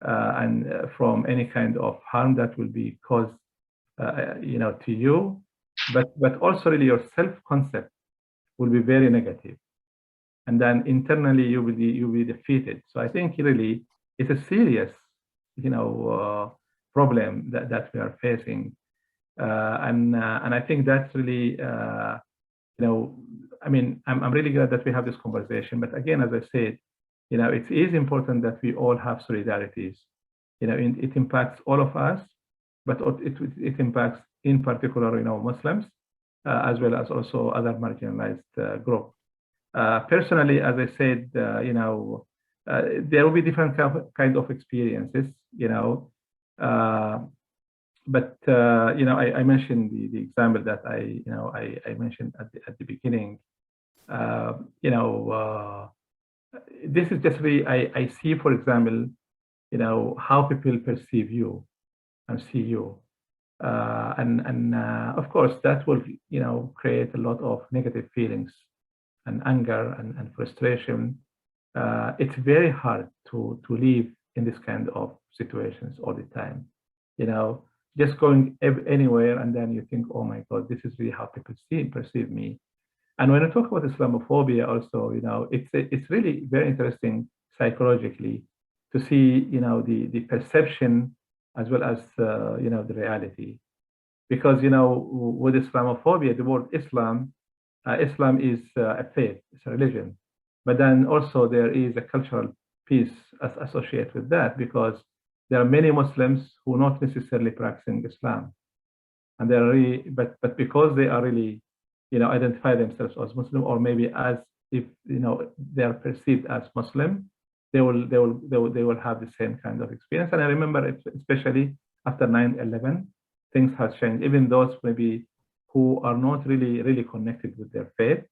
and from any kind of harm that will be caused to you, but also really your self-concept will be very negative, and then internally you will be defeated. So I think really it's a serious problem that we are facing, and I think that's really I'm really glad that we have this conversation. But again, as I said, it is important that we all have solidarities. It impacts all of us, but it impacts in particular Muslims as well as also other marginalized groups. Personally, as I said, there will be different kind of experiences, but I mentioned the example that I mentioned at the beginning. This is just really I see, for example, how people perceive you and see you, and of course that will create a lot of negative feelings and anger and frustration. It's very hard to live in this kind of situations all the time. Just going anywhere, and then you think, oh my God, this is really how people perceive me. And when I talk about Islamophobia, also, it's really very interesting psychologically to see, the perception as well as the reality, because with Islamophobia, the word Islam is a faith, it's a religion, but then also there is a cultural piece associated with that, because there are many Muslims who are not necessarily practicing Islam, and they're really, but because they are really, identify themselves as Muslim, or maybe as if they are perceived as Muslim, they will have the same kind of experience. And I remember, especially after 9/11, things have changed. Even those maybe who are not really connected with their faith,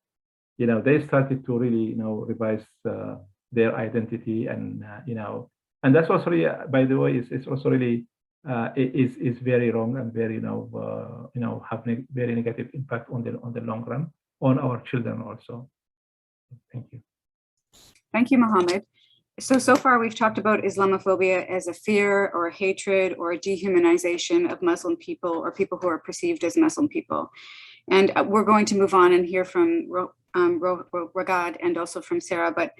they started to really revise their identity, and and that's also really, by the way, it's also really is very wrong and very have very negative impact on the long run on our children also. Thank you. Thank you, Mohammed. So far we've talked about Islamophobia as a fear or a hatred or a dehumanization of Muslim people or people who are perceived as Muslim people. And we're going to move on and hear from Raghad and also from Sarah, but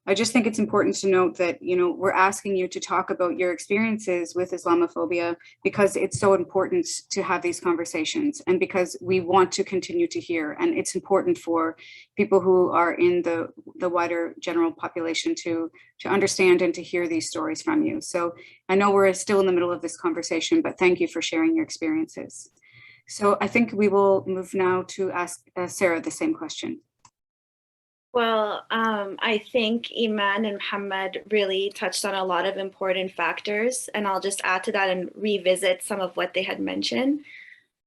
I just think it's important to note that, we're asking you to talk about your experiences with Islamophobia because it's so important to have these conversations, and because we want to continue to hear. And it's important for people who are in the wider general population to understand and to hear these stories from you. So I know we're still in the middle of this conversation, but thank you for sharing your experiences. So I think we will move now to ask Sarah the same question. Well, I think Iman and Mohammed really touched on a lot of important factors, and I'll just add to that and revisit some of what they had mentioned.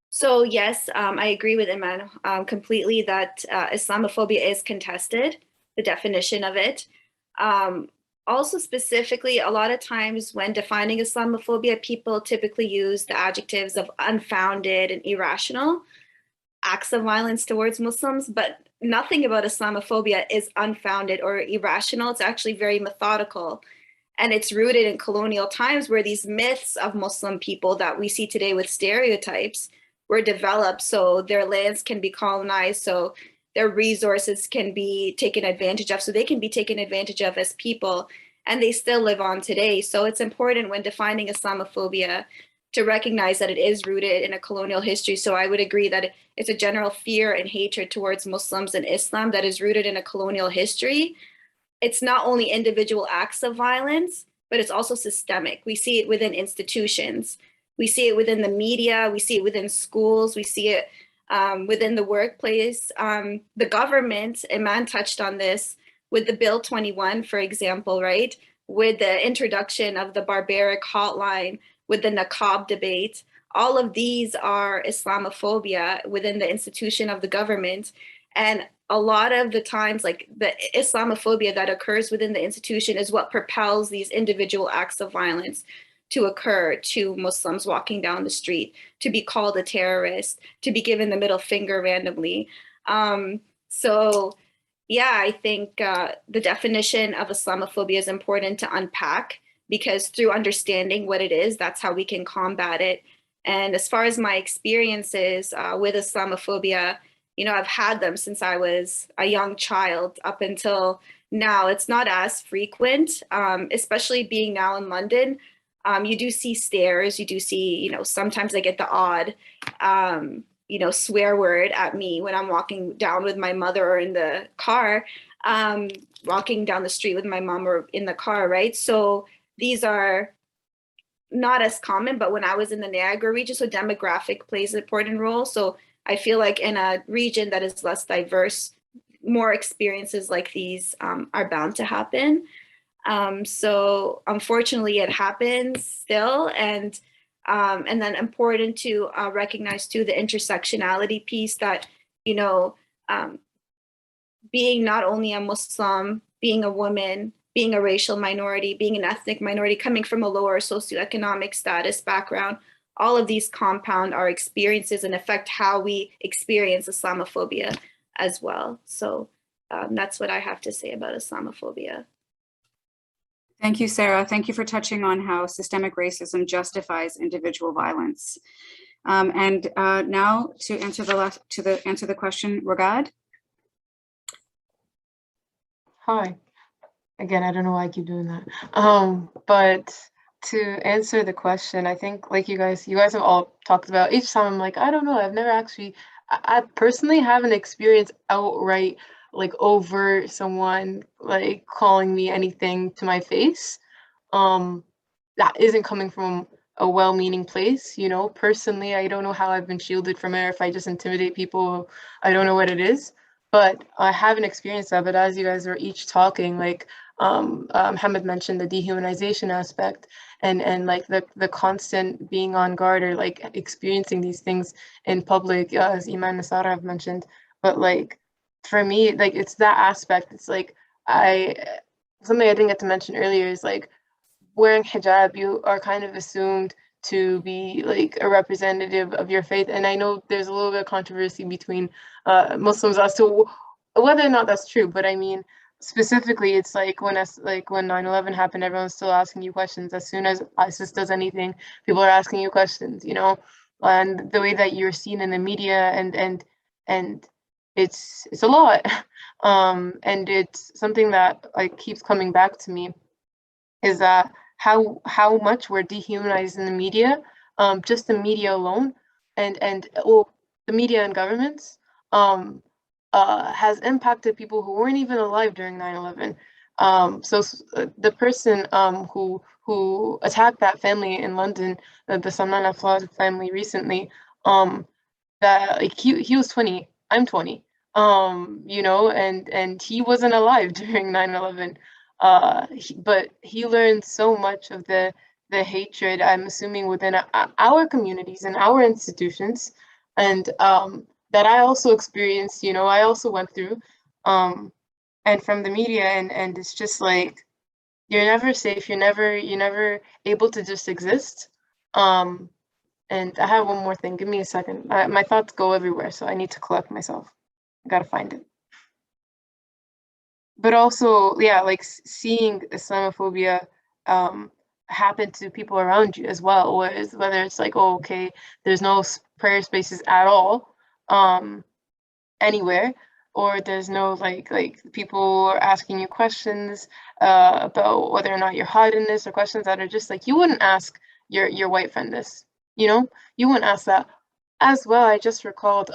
So yes, I agree with Iman completely that Islamophobia is contested, the definition of it. also specifically, a lot of times when defining Islamophobia, people typically use the adjectives of unfounded and irrational acts of violence towards Muslims, but nothing about Islamophobia is unfounded or irrational. It's actually very methodical. And it's rooted in colonial times where these myths of Muslim people that we see today with stereotypes were developed so their lands can be colonized, so their resources can be taken advantage of, so they can be taken advantage of as people, and they still live on today. So it's important when defining Islamophobia to recognize that it is rooted in a colonial history. So I would agree that it's a general fear and hatred towards Muslims and Islam that is rooted in a colonial history. It's not only individual acts of violence, but it's also systemic. We see it within institutions. We see it within the media. We see it within schools. We see it within the workplace. The government, Iman touched on this with the Bill 21, for example, right? With the introduction of the barbaric hotline, with the niqab debate. All of these are Islamophobia within the institution of the government. And a lot of the times, like the Islamophobia that occurs within the institution is what propels these individual acts of violence to occur to Muslims walking down the street, to be called a terrorist, to be given the middle finger randomly. So yeah, I think the definition of Islamophobia is important to unpack, because through understanding what it is, that's how we can combat it. And as far as my experiences with Islamophobia, you know, I've had them since I was a young child up until now. It's not as frequent, especially being now in London. You do see stares, you do see, you know, sometimes I get the odd, you know, swear word at me when I'm walking down with my mother or in the car, walking down the street with my mom or in the car, right? So these are not as common, but when I was in the Niagara region, so demographic plays an important role. So I feel like in a region that is less diverse, more experiences like these are bound to happen. So unfortunately, it happens still, and then important to recognize too the intersectionality piece that, you know, being not only a Muslim, being a woman, being a racial minority, being an ethnic minority, coming from a lower socioeconomic status background, all of these compound our experiences and affect how we experience Islamophobia as well. So that's what I have to say about Islamophobia. Thank you, Sarah. Thank you for touching on how systemic racism justifies individual violence. And now to answer the question, Raghad. Hi. Again, I don't know why I keep doing that. But to answer the question, I think like you guys have all talked about, each time I'm like, I don't know, I've never actually, I personally haven't experienced outright like over someone like calling me anything to my face. That isn't coming from a well-meaning place, you know. Personally, I don't know how I've been shielded from it. If I just intimidate people, I don't know what it is. But I haven't experienced that. But as you guys were each talking, like Mohammed mentioned the dehumanization aspect and like the constant being on guard or like experiencing these things in public, as Iman and Sarah have mentioned. But like for me, like it's that aspect. It's like something I didn't get to mention earlier is like wearing hijab, you are kind of assumed to be like a representative of your faith. And I know there's a little bit of controversy between Muslims as to whether or not that's true, but I mean, specifically, it's like when 9/11 happened, everyone's still asking you questions. As soon as ISIS does anything, people are asking you questions, you know, and the way that you're seen in the media and it's a lot. And it's something that like keeps coming back to me is that how much we're dehumanized in the media, just the media alone, and the media and governments has impacted people who weren't even alive during 9/11. So the person who attacked that family in London, the Salman Aflad family recently, that like he was 20, I'm 20, you know, and he wasn't alive during 9/11. But he learned so much of the hatred, I'm assuming, within our communities and our institutions, and that I also experienced, you know, I also went through, and from the media, and it's just like, you're never safe. You're never able to just exist. And I have one more thing. Give me a second. My thoughts go everywhere, so I need to collect myself. I gotta find it. But also, yeah, like seeing Islamophobia happen to people around you as well, whether it's like, oh, okay, there's no prayer spaces at all anywhere, or there's no like people are asking you questions about whether or not you're hot in this, or questions that are just like, you wouldn't ask your white friend this, you know, you wouldn't ask that. As well, I just recalled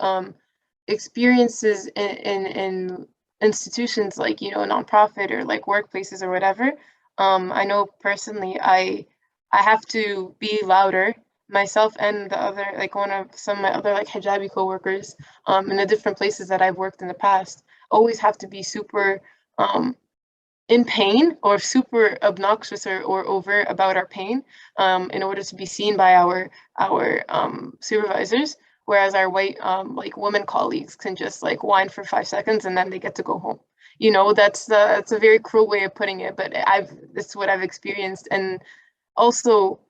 experiences in institutions like, you know, nonprofit or like workplaces or whatever. I know personally, I have to be louder, myself and the other, like some of my other like hijabi coworkers in the different places that I've worked in the past, always have to be super in pain or super obnoxious or overt about our pain in order to be seen by our supervisors. Whereas our white like women colleagues can just like whine for 5 seconds and then they get to go home. You know, that's a very cruel way of putting it, but that's what I've experienced. And also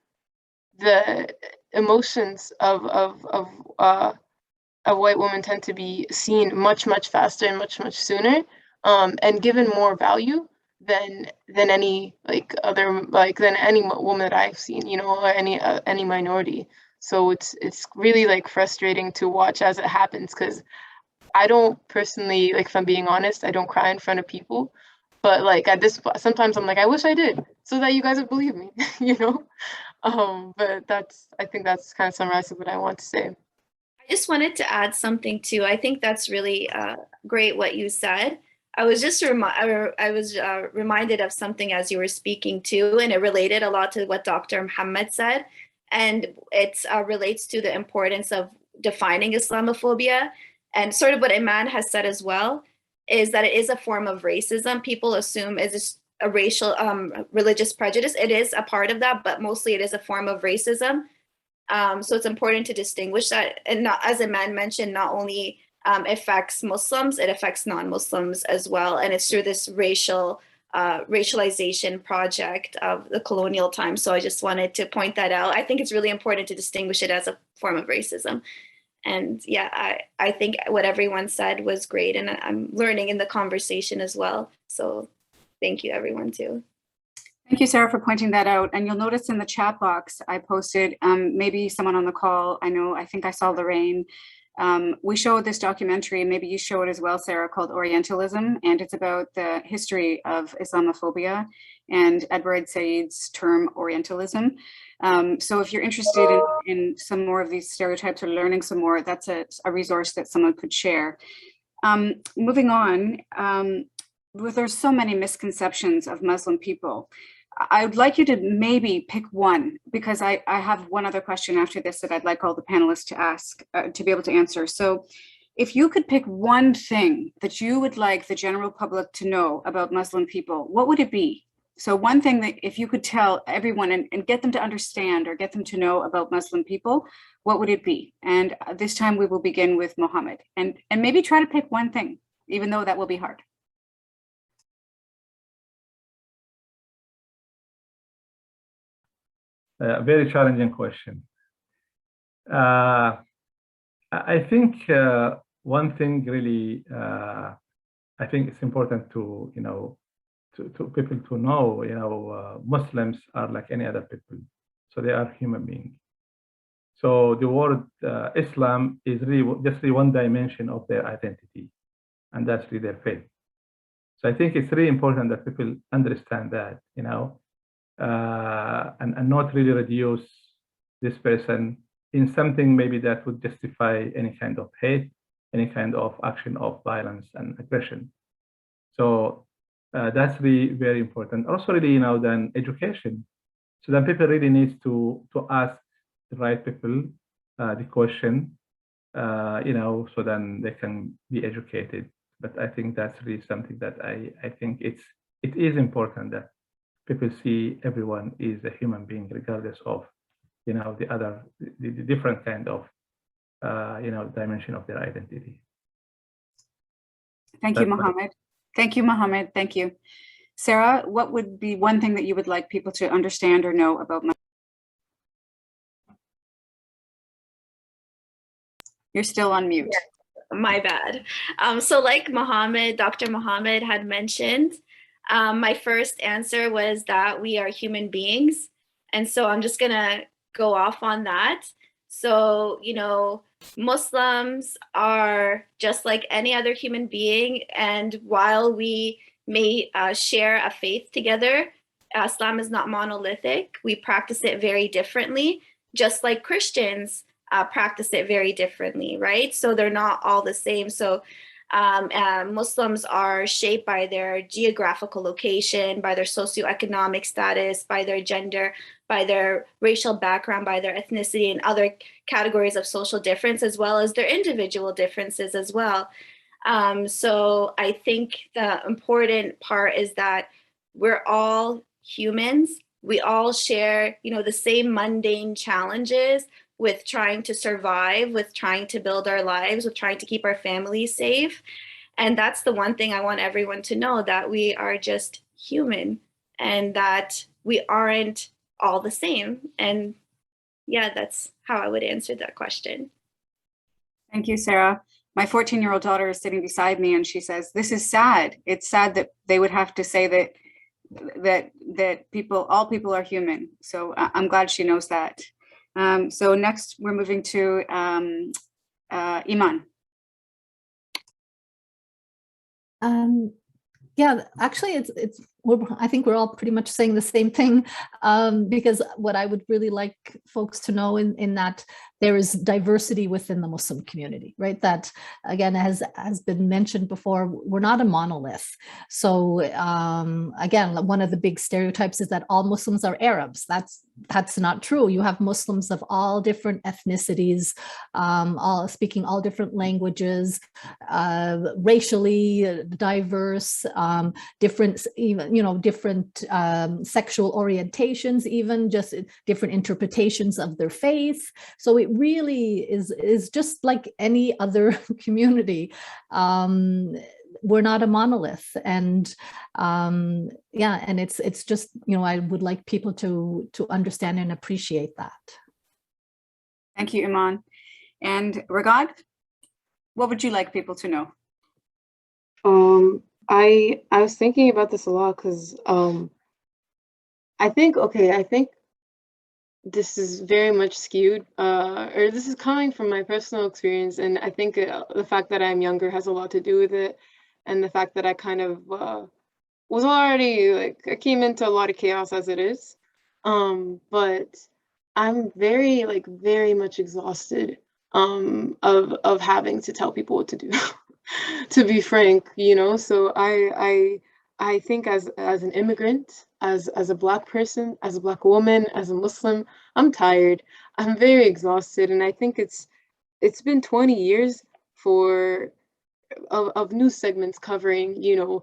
the emotions of white women tend to be seen much faster and much sooner, and given more value than any like other than any woman that I've seen, you know, or any minority. So it's really like frustrating to watch as it happens, because I don't personally, like, if I'm being honest, I don't cry in front of people, but like at this sometimes I'm like, I wish I did, so that you guys would believe me, you know. But I think that's kind of summarizes what I want to say. I just wanted to add something too. I think that's really great what you said. I was just reminded of something as you were speaking too, and it related a lot to what Dr. Muhammad said, and it relates to the importance of defining Islamophobia, and sort of what Iman has said as well, is that it is a form of racism. People assume it's a racial, religious prejudice. It is a part of that, but mostly it is a form of racism. So it's important to distinguish that, and not, as Iman mentioned, not only affects Muslims, it affects non-Muslims as well. And it's through this racialization project of the colonial times. So I just wanted to point that out. I think it's really important to distinguish it as a form of racism. And yeah, I think what everyone said was great, and I'm learning in the conversation as well. So thank you, everyone, too. Thank you, Sarah, for pointing that out. And you'll notice in the chat box, I posted, maybe someone on the call, I think I saw Lorraine. We showed this documentary, and maybe you show it as well, Sarah, called Orientalism, and it's about the history of Islamophobia and Edward Said's term Orientalism. So if you're interested in some more of these stereotypes or learning some more, that's a resource that someone could share. Moving on, there's so many misconceptions of Muslim people. I would like you to maybe pick one, because I have one other question after this that I'd like all the panelists to ask, to be able to answer. So if you could pick one thing that you would like the general public to know about Muslim people, what would it be? So one thing that if you could tell everyone and get them to understand or get them to know about Muslim people, what would it be? And this time we will begin with Mohammed, and maybe try to pick one thing, even though that will be hard. Very challenging question. I think one thing really, I think it's important to, you know, to people to know, you know, Muslims are like any other people. So they are human beings. So the word Islam is really just the one dimension of their identity, and that's really their faith. So I think it's really important that people understand that, you know, and not really reduce this person in something maybe that would justify any kind of hate, any kind of action of violence and aggression. So that's really very important. Also, really, you know, then education. So then people really need to ask the right people the question, you know, so then they can be educated. But I think that's really something that I think it is important that people see everyone is a human being, regardless of, you know, the different kind of, you know, dimension of their identity. Thank you, Mohammed. Thank you, Mohammed. Thank you. Sarah, what would be one thing that you would like people to understand or know about Muslims? You're still on mute. Yeah, my bad. So like Dr. Mohammed had mentioned, my first answer was that we are human beings. And so I'm just gonna go off on that. So, you know, Muslims are just like any other human being. And while we may share a faith together, Islam is not monolithic. We practice it very differently, just like Christians practice it very differently, right? So they're not all the same. So Muslims are shaped by their geographical location, by their socioeconomic status, by their gender, by their racial background, by their ethnicity, and other categories of social difference, as well as their individual differences as well. So I think the important part is that we're all humans. We all share, you know, the same mundane challenges with trying to survive, with trying to build our lives, with trying to keep our families safe. And that's the one thing I want everyone to know, that we are just human and that we aren't all the same. And yeah, that's how I would answer that question. Thank you, Sarah. My 14-year-old daughter is sitting beside me and she says, this is sad. It's sad that they would have to say that all people are human. So I'm glad she knows that. So next we're moving to Iman. Yeah, actually, I think we're all pretty much saying the same thing, because what I would really like folks to know in that there is diversity within the Muslim community, right? That, again, has been mentioned before, we're not a monolith. So again, one of the big stereotypes is that all Muslims are Arabs. That's not true. You have Muslims of all different ethnicities, all speaking all different languages, racially diverse, different, even, you know, different sexual orientations, even just different interpretations of their faith. So it really is just like any other community. We're not a monolith, and yeah, and it's just, you know, I would like people to understand and appreciate that. Thank you, Iman. And Raghad, what would you like people to know? I was thinking about this a lot because I think this is very much skewed, or this is coming from my personal experience, and I think the fact that I'm younger has a lot to do with it, and the fact that I kind of was already, like, I came into a lot of chaos as it is, but I'm very much exhausted of having to tell people what to do. To be frank, you know, so I think as an immigrant, as a Black person, as a Black woman, as a Muslim, I'm tired. I'm very exhausted, and I think it's been 20 years of news segments covering, you know,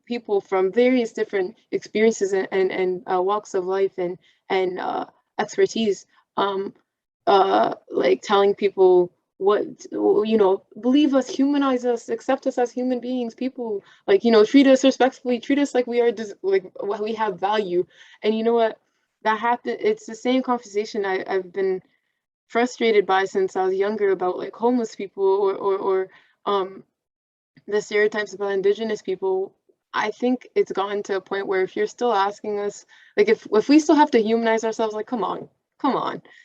people from various different experiences and walks of life and expertise, like telling people what, you know, believe us, humanize us, accept us as human beings, people, like, you know, treat us respectfully, treat us like we are like we have value. And you know what, that happened, it's the same conversation I've been frustrated by since I was younger about, like, homeless people or the stereotypes about Indigenous people. I think it's gotten to a point where if you're still asking us, like, if we still have to humanize ourselves, like, come on,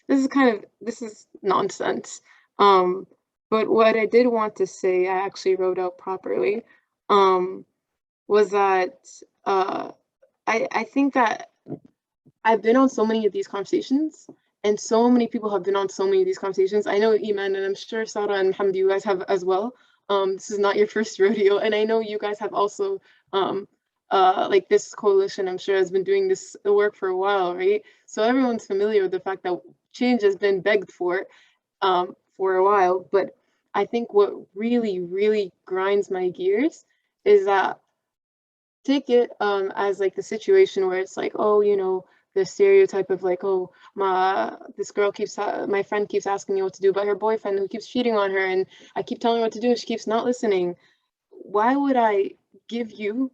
this is nonsense. But what I did want to say, I actually wrote out properly, was that I think that I've been on so many of these conversations, and so many people have been on so many of these conversations. I know Iman, and I'm sure Sarah and Mohammed, you guys have as well. This is not your first rodeo, and I know you guys have also, like, this coalition, I'm sure, has been doing this work for a while, right? So everyone's familiar with the fact that change has been begged for a while. But I think what really grinds my gears is that, take it as like the situation where it's like, oh, you know, the stereotype of like, oh, my friend keeps asking me what to do about her boyfriend who keeps cheating on her, and I keep telling her what to do and she keeps not listening. Why would I give you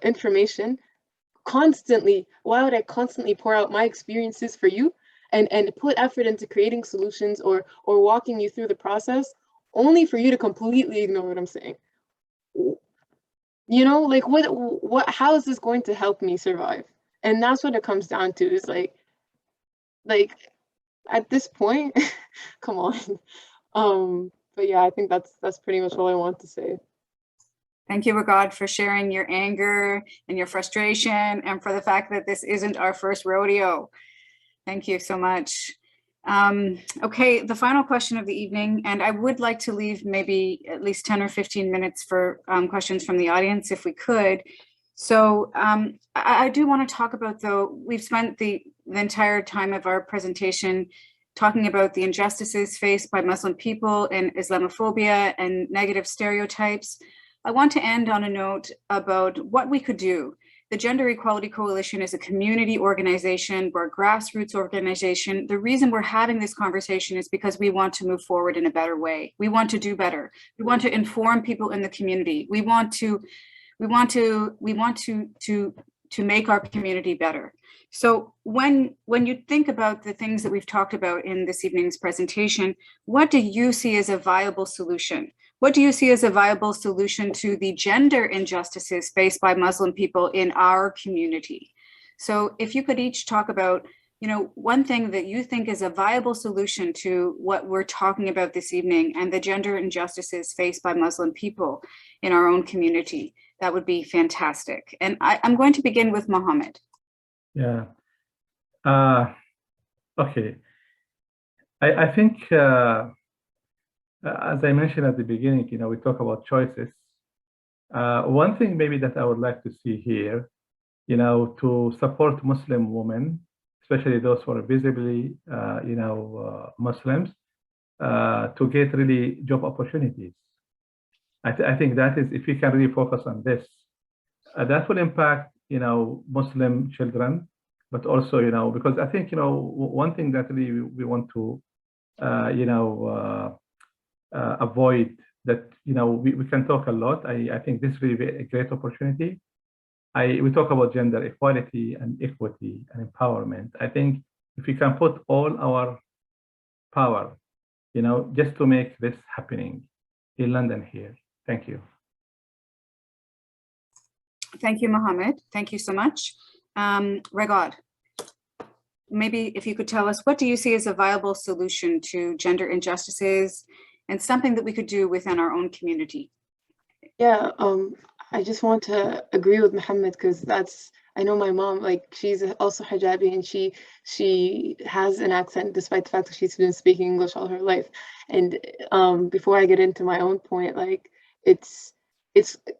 information constantly? Why would I constantly pour out my experiences for you and put effort into creating solutions or walking you through the process only for you to completely ignore what I'm saying? You know, like what how is this going to help me survive? And that's what it comes down to, is like at this point, come on. But yeah, I think that's pretty much all I want to say. Thank you, Raghad, for sharing your anger and your frustration, and for the fact that this isn't our first rodeo. Thank you so much. Okay, the final question of the evening, and I would like to leave maybe at least 10 or 15 minutes for questions from the audience if we could. So I do want to talk about, though, we've spent the entire time of our presentation talking about the injustices faced by Muslim people and Islamophobia and negative stereotypes. I want to end on a note about what we could do. The Gender Equality Coalition is a community organization. We're a grassroots organization. The reason we're having this conversation is because we want to move forward in a better way. We want to do better. We want to inform people in the community. We want to make our community better. So when you think about the things that we've talked about in this evening's presentation, what do you see as a viable solution? What do you see as a viable solution to the gender injustices faced by Muslim people in our community? So if you could each talk about, you know, one thing that you think is a viable solution to what we're talking about this evening and the gender injustices faced by Muslim people in our own community, that would be fantastic. And I'm going to begin with Mohammed. Yeah. Okay. I think, as I mentioned at the beginning, you know, we talk about choices. One thing maybe that I would like to see here, you know, to support Muslim women, especially those who are visibly, Muslims, to get really job opportunities. I think that is, if we can really focus on this, that will impact, you know, Muslim children, but also, you know, because I think, you know, one thing that really we want to, avoid that, you know, we can talk a lot. I think this is really a great opportunity. We talk about gender equality and equity and empowerment. I think if we can put all our power, you know, just to make this happening in London here. Thank you. Thank you, Mohammed. Thank you so much. Raghad, maybe if you could tell us, what do you see as a viable solution to gender injustices and something that we could do within our own community? Yeah, I just want to agree with Mohammed, because I know my mom, like, she's also hijabi, and she has an accent despite the fact that she's been speaking English all her life. And before I get into my own point, like, it's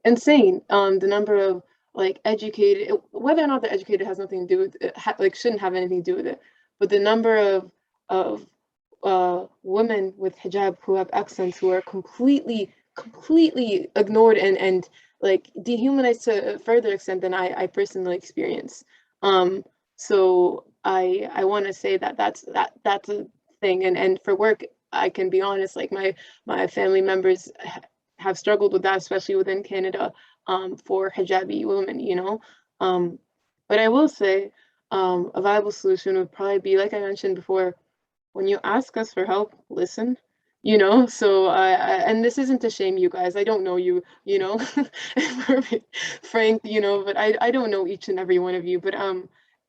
insane, the number of, like, educated, whether or not they're educated has nothing to do with it, like, shouldn't have anything to do with it, but the number of women with hijab who have accents who are completely ignored and like dehumanized to a further extent than I personally experience. So I want to say that's a thing, and for work, I can be honest, like my family members have struggled with that, especially within Canada, for hijabi women, you know. But I will say a viable solution would probably be, like I mentioned before, when you ask us for help, listen, you know. So and this isn't to shame you guys, I don't know you, you know, frank, you know, but I don't know each and every one of you, but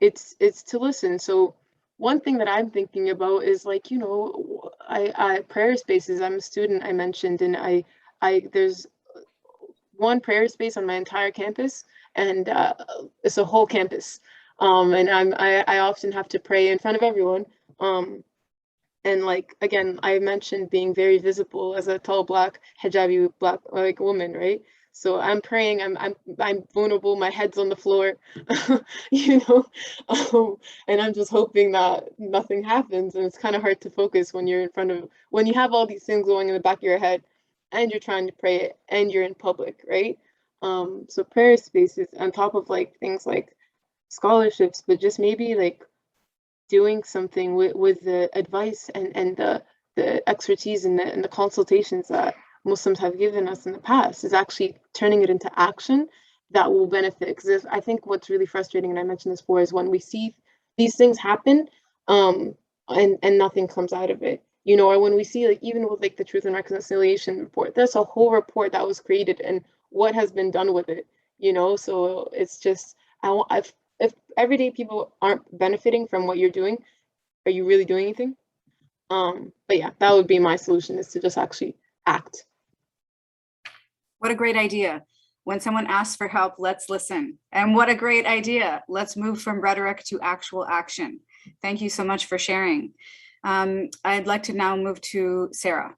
it's to listen. So one thing that I'm thinking about is, like, you know, I prayer spaces, I'm a student, I mentioned, and I there's one prayer space on my entire campus, and it's a whole campus, and I often have to pray in front of everyone, and, like, again, I mentioned being very visible as a tall black hijabi black, like, woman, right? So I'm praying, I'm vulnerable, my head's on the floor, you know, and I'm just hoping that nothing happens. And it's kind of hard to focus when you're when you have all these things going in the back of your head, and you're trying to pray and you're in public, right? So prayer spaces on top of, like, things like scholarships, but just maybe, like, doing something with the advice and the expertise and the consultations that Muslims have given us in the past, is actually turning it into action that will benefit. Because I think what's really frustrating, and I mentioned this before, is when we see these things happen, and nothing comes out of it. You know, or when we see, like, even with like the Truth and Reconciliation report, there's a whole report that was created and what has been done with it, you know? So it's just, if everyday people aren't benefiting from what you're doing, are you really doing anything? But yeah, that would be my solution, is to just actually act. What a great idea. When someone asks for help, let's listen. And what a great idea. Let's move from rhetoric to actual action. Thank you so much for sharing. I'd like to now move to Sarah.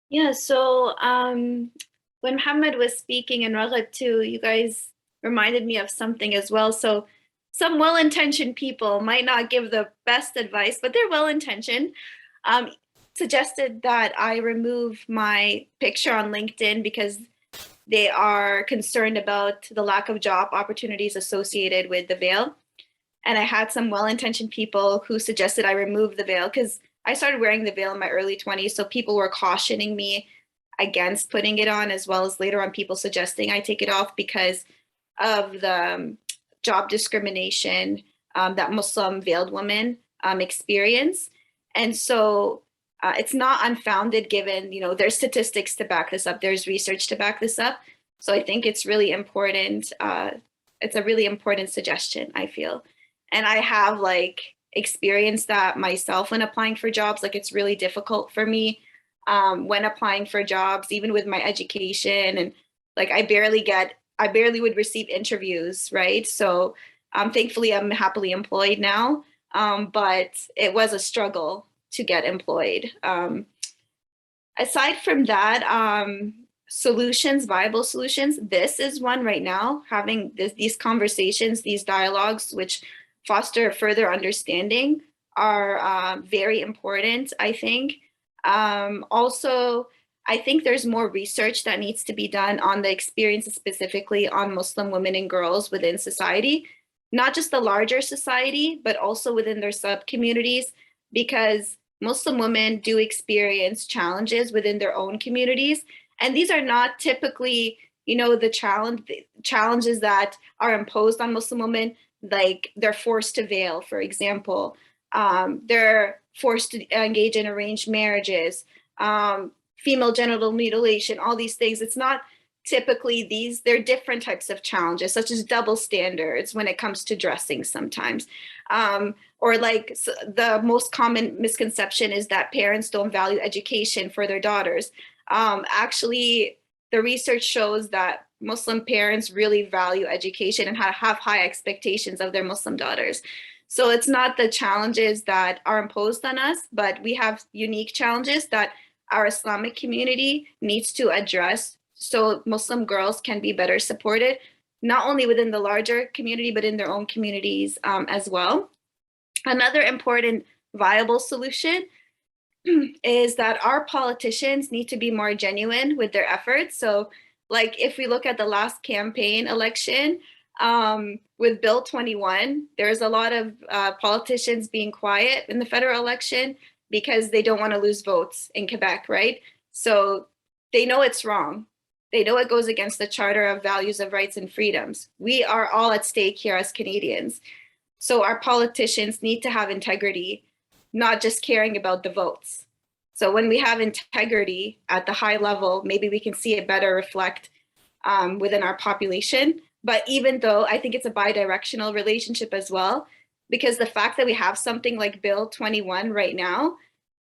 Yeah, so when Mohammed was speaking and Raghad too, you guys reminded me of something as well. So some well-intentioned people might not give the best advice, but they're well-intentioned, suggested that I remove my picture on LinkedIn because they are concerned about the lack of job opportunities associated with the veil. And I had some well-intentioned people who suggested I remove the veil because I started wearing the veil in my early 20s. So people were cautioning me against putting it on, as well as later on people suggesting I take it off because of the job discrimination that Muslim veiled women experience. And so it's not unfounded given, you know, there's statistics to back this up. There's research to back this up. So I think it's really important. It's a really important suggestion, I feel. And I have like experienced that myself when applying for jobs. Like, it's really difficult for me when applying for jobs, even with my education, and like I barely would receive interviews, right? So thankfully I'm happily employed now, but it was a struggle to get employed. Aside from that, solutions, viable solutions, this is one right now, having these conversations, these dialogues, which foster further understanding, are very important, I think. Also, I think there's more research that needs to be done on the experiences specifically on Muslim women and girls within society, not just the larger society, but also within their sub-communities, because Muslim women do experience challenges within their own communities. And these are not typically, you know, the challenges that are imposed on Muslim women, like they're forced to veil, for example. They're forced to engage in arranged marriages, female genital mutilation, all these things. It's not typically these, they're different types of challenges, such as double standards when it comes to dressing sometimes. Or like the most common misconception is that parents don't value education for their daughters. Actually, the research shows that Muslim parents really value education and have high expectations of their Muslim daughters. So it's not the challenges that are imposed on us, but we have unique challenges that our Islamic community needs to address so Muslim girls can be better supported, not only within the larger community, but in their own communities as well. Another important viable solution is that our politicians need to be more genuine with their efforts. So like if we look at the last campaign election with Bill 21, there's a lot of politicians being quiet in the federal election because they don't want to lose votes in Quebec, right? So they know it's wrong. They know it goes against the Charter of Values of Rights and Freedoms. We are all at stake here as Canadians. So our politicians need to have integrity, not just caring about the votes. So when we have integrity at the high level, maybe we can see it better reflect within our population. But even though I think it's a bidirectional relationship as well, because the fact that we have something like Bill 21 right now,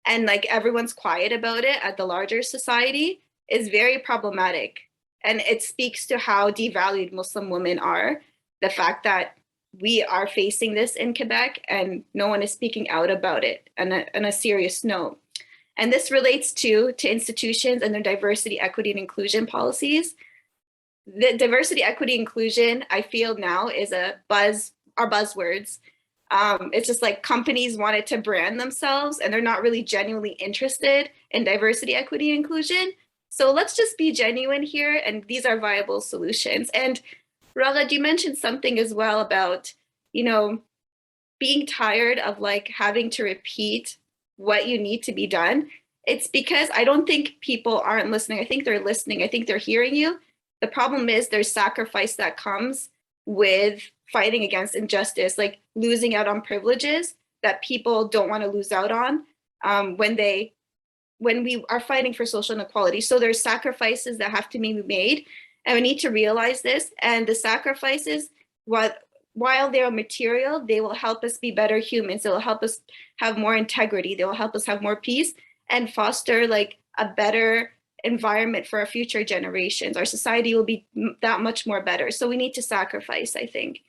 and like everyone's quiet about it at the larger society, is very problematic. And it speaks to how devalued Muslim women are. The fact that we are facing this in Quebec and no one is speaking out about it on a serious note. And this relates to institutions and their diversity, equity, and inclusion policies. The diversity, equity, inclusion, I feel now is are buzzwords. It's just like companies wanted to brand themselves and they're not really genuinely interested in diversity, equity, and inclusion. So let's just be genuine here, and these are viable solutions. And Raghad, you mentioned something as well about, you know, being tired of like having to repeat what you need to be done. It's because I don't think people aren't listening. I think they're listening. I think they're hearing you. The problem is there's sacrifice that comes with fighting against injustice, like losing out on privileges that people don't want to lose out on when we are fighting for social inequality. So there's sacrifices that have to be made, and we need to realize this. And the sacrifices, while they are material, they will help us be better humans. They will help us have more integrity. They will help us have more peace and foster like a better environment for our future generations. Our society will be that much more better. So we need to sacrifice, I think.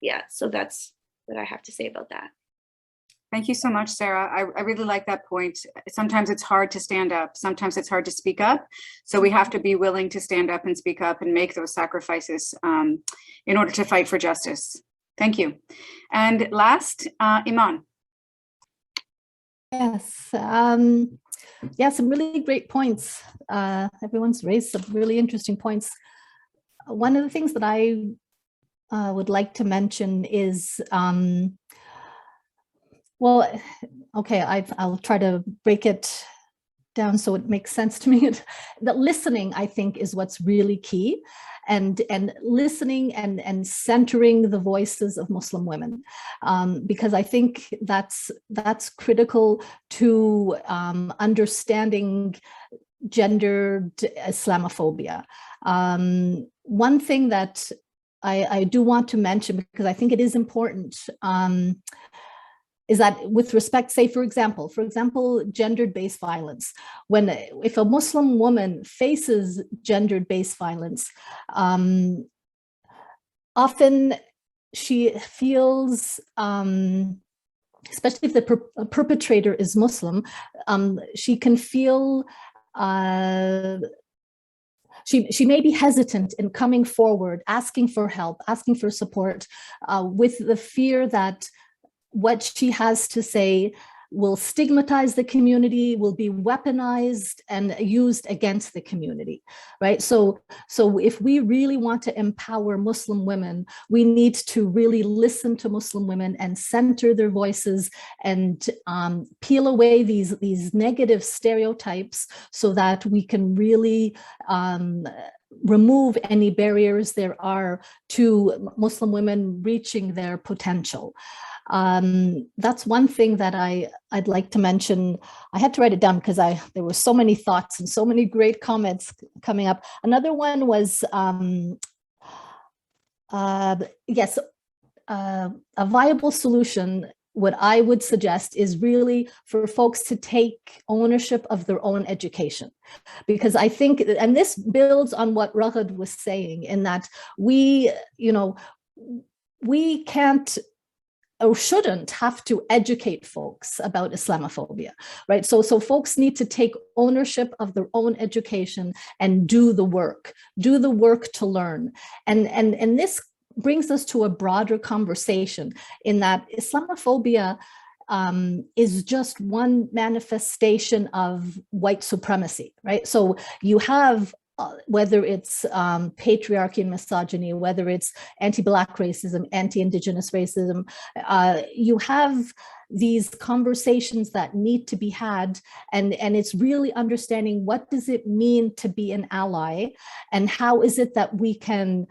Yeah, so that's what I have to say about that. Thank you so much, Sarah. I really like that point. Sometimes it's hard to stand up. Sometimes it's hard to speak up. So we have to be willing to stand up and speak up and make those sacrifices in order to fight for justice. Thank you. And last, Iman. Yes, yeah, some really great points. Everyone's raised some really interesting points. One of the things that I would like to mention is, well, okay, I'll try to break it down so it makes sense to me. That listening, I think, is what's really key, and listening and centering the voices of Muslim women, because I think that's critical to understanding gendered Islamophobia. One thing that I do want to mention, because I think it is important, is that with respect, say, for example, gendered-based violence. If a Muslim woman faces gendered-based violence, often she feels, especially if the perpetrator is Muslim, she can feel, she may be hesitant in coming forward, asking for help, asking for support, with the fear that what she has to say will stigmatize the community, will be weaponized and used against the community, right? So if we really want to empower Muslim women, we need to really listen to Muslim women and center their voices and peel away these negative stereotypes so that we can really remove any barriers there are to Muslim women reaching their potential. That's one thing that I'd like to mention. I had to write it down because there were so many thoughts and so many great comments coming up. Another one was, yes, a viable solution, what I would suggest is really for folks to take ownership of their own education. Because I think, and this builds on what Raghad was saying, in that we can't or shouldn't have to educate folks about Islamophobia, right? So folks need to take ownership of their own education and do the work to learn. And this brings us to a broader conversation, in that Islamophobia is just one manifestation of white supremacy, right? So you have whether it's patriarchy and misogyny, whether it's anti-Black racism, anti-Indigenous racism, you have these conversations that need to be had, and it's really understanding what does it mean to be an ally, and how is it that we can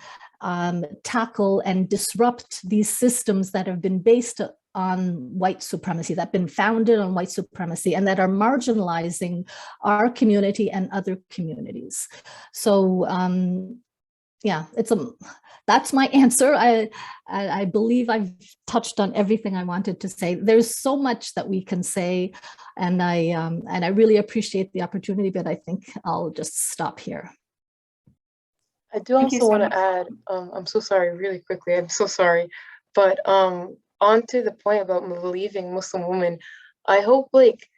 tackle and disrupt these systems that have been based on white supremacy, that have been founded on white supremacy, and that are marginalizing our community and other communities. So yeah, that's my answer. I believe I've touched on everything I wanted to say. There's so much that we can say, and I really appreciate the opportunity, but I think I'll just stop here. I do also want to add, I'm so sorry, really quickly, I'm so sorry, but on to the point about believing Muslim women, I hope like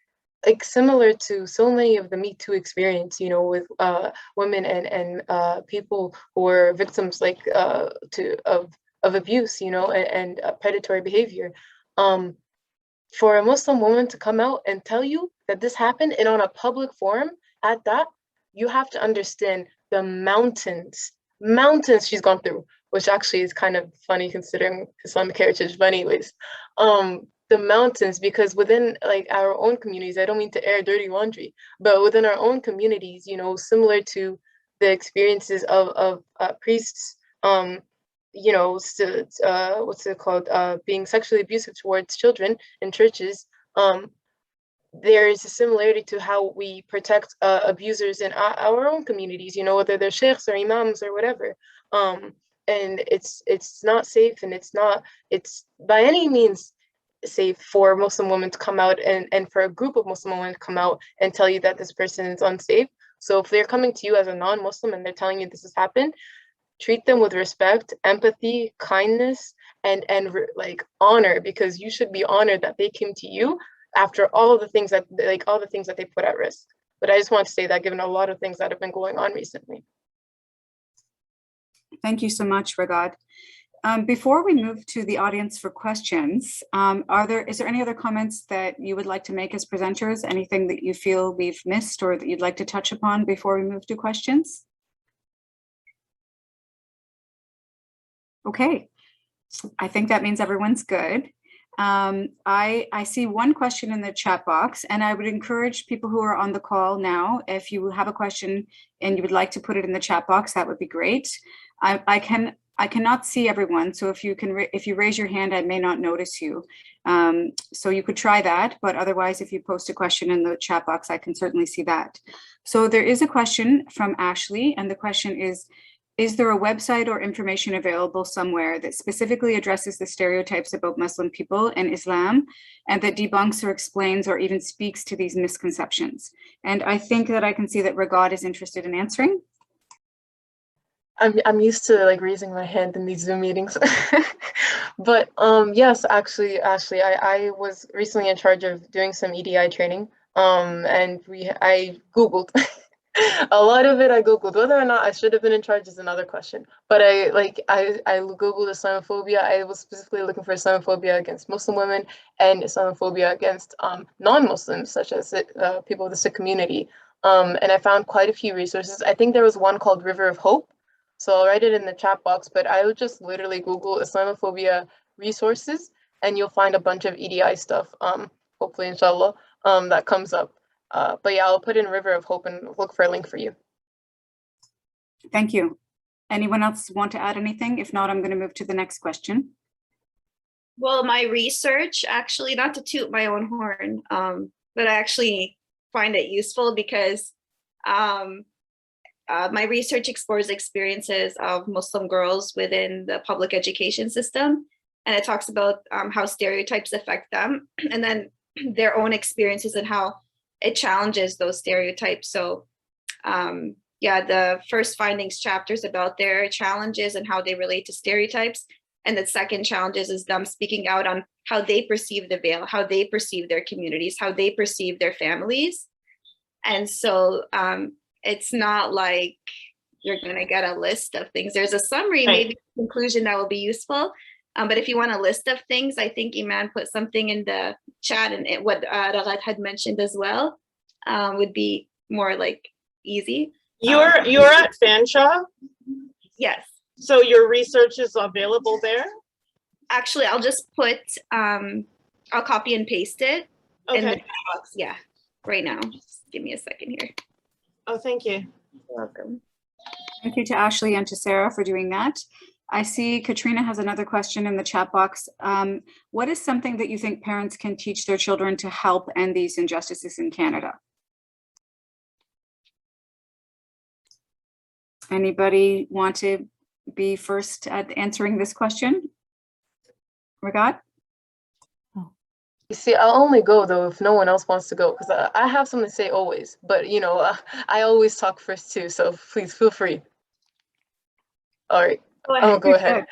similar to so many of the Me Too experience, with women and people who were victims of abuse, and predatory behavior. For a Muslim woman to come out and tell you that this happened, and on a public forum at that, you have to understand the mountains she's gone through, which actually is kind of funny considering Islamic heritage, but anyways, the mountains, because within like our own communities, I don't mean to air dirty laundry, but within our own communities, similar to the experiences of priests, you know, what's it called, being sexually abusive towards children in churches, there is a similarity to how we protect abusers in our own communities, you know, whether they're sheikhs or imams or whatever. And it's not safe, and it's by any means safe for Muslim women to come out and for a group of Muslim women to come out and tell you that this person is unsafe. So if they're coming to you as a non-Muslim and they're telling you this has happened, treat them with respect, empathy, kindness, and like honor, because you should be honored that they came to you after all the things that they put at risk. But I just want to say that, given a lot of things that have been going on recently. Thank you so much, Raghad. Before we move to the audience for questions, is there any other comments that you would like to make as presenters? Anything that you feel we've missed or that you'd like to touch upon before we move to questions? Okay, I think that means everyone's good. I see one question in the chat box, and I would encourage people who are on the call now, if you have a question and you would like to put it in the chat box, that would be great. I cannot see everyone, so if you raise your hand, I may not notice you. So you could try that, but otherwise, if you post a question in the chat box, I can certainly see that. So there is a question from Ashley, and the question is there a website or information available somewhere that specifically addresses the stereotypes about Muslim people and Islam, and that debunks or explains or even speaks to these misconceptions? And I think that I can see that Raghad is interested in answering. I'm used to like raising my hand in these Zoom meetings. But yes, actually, Ashley, I was recently in charge of doing some EDI training. And I Googled a lot of it. I Googled. Whether or not I should have been in charge is another question. But I Googled Islamophobia. I was specifically looking for Islamophobia against Muslim women and Islamophobia against non-Muslims, such as people of the Sikh community. And I found quite a few resources. I think there was one called River of Hope. So I'll write it in the chat box, but I would just literally Google Islamophobia resources and you'll find a bunch of EDI stuff, hopefully, inshallah, that comes up. But yeah, I'll put in River of Hope and look for a link for you. Thank you. Anyone else want to add anything? If not, I'm going to move to the next question. Well, my research, actually, not to toot my own horn, but I actually find it useful because my research explores experiences of Muslim girls within the public education system. And it talks about how stereotypes affect them and then their own experiences and how it challenges those stereotypes. So yeah, the first findings chapter is about their challenges and how they relate to stereotypes. And the second challenges is them speaking out on how they perceive the veil, how they perceive their communities, how they perceive their families. And so it's not like you're going to get a list of things. There's a summary, maybe a conclusion that will be useful. But if you want a list of things, I think Iman put something in the chat, and what Raghad had mentioned as well would be more like easy. You're at Fanshawe? Yes. So your research is available there? Actually, I'll just put, I'll copy and paste it in the box. Yeah, right now. Just give me a second here. Oh, thank you. You're welcome. Thank you to Ashley and to Sarah for doing that. I see Katrina has another question in the chat box. What is something that you think parents can teach their children to help end these injustices in Canada? Anybody want to be first at answering this question? Raghad? You see, I'll only go though if no one else wants to go, because I have something to say always, but you know, I always talk first too, so please feel free. All right, go ahead.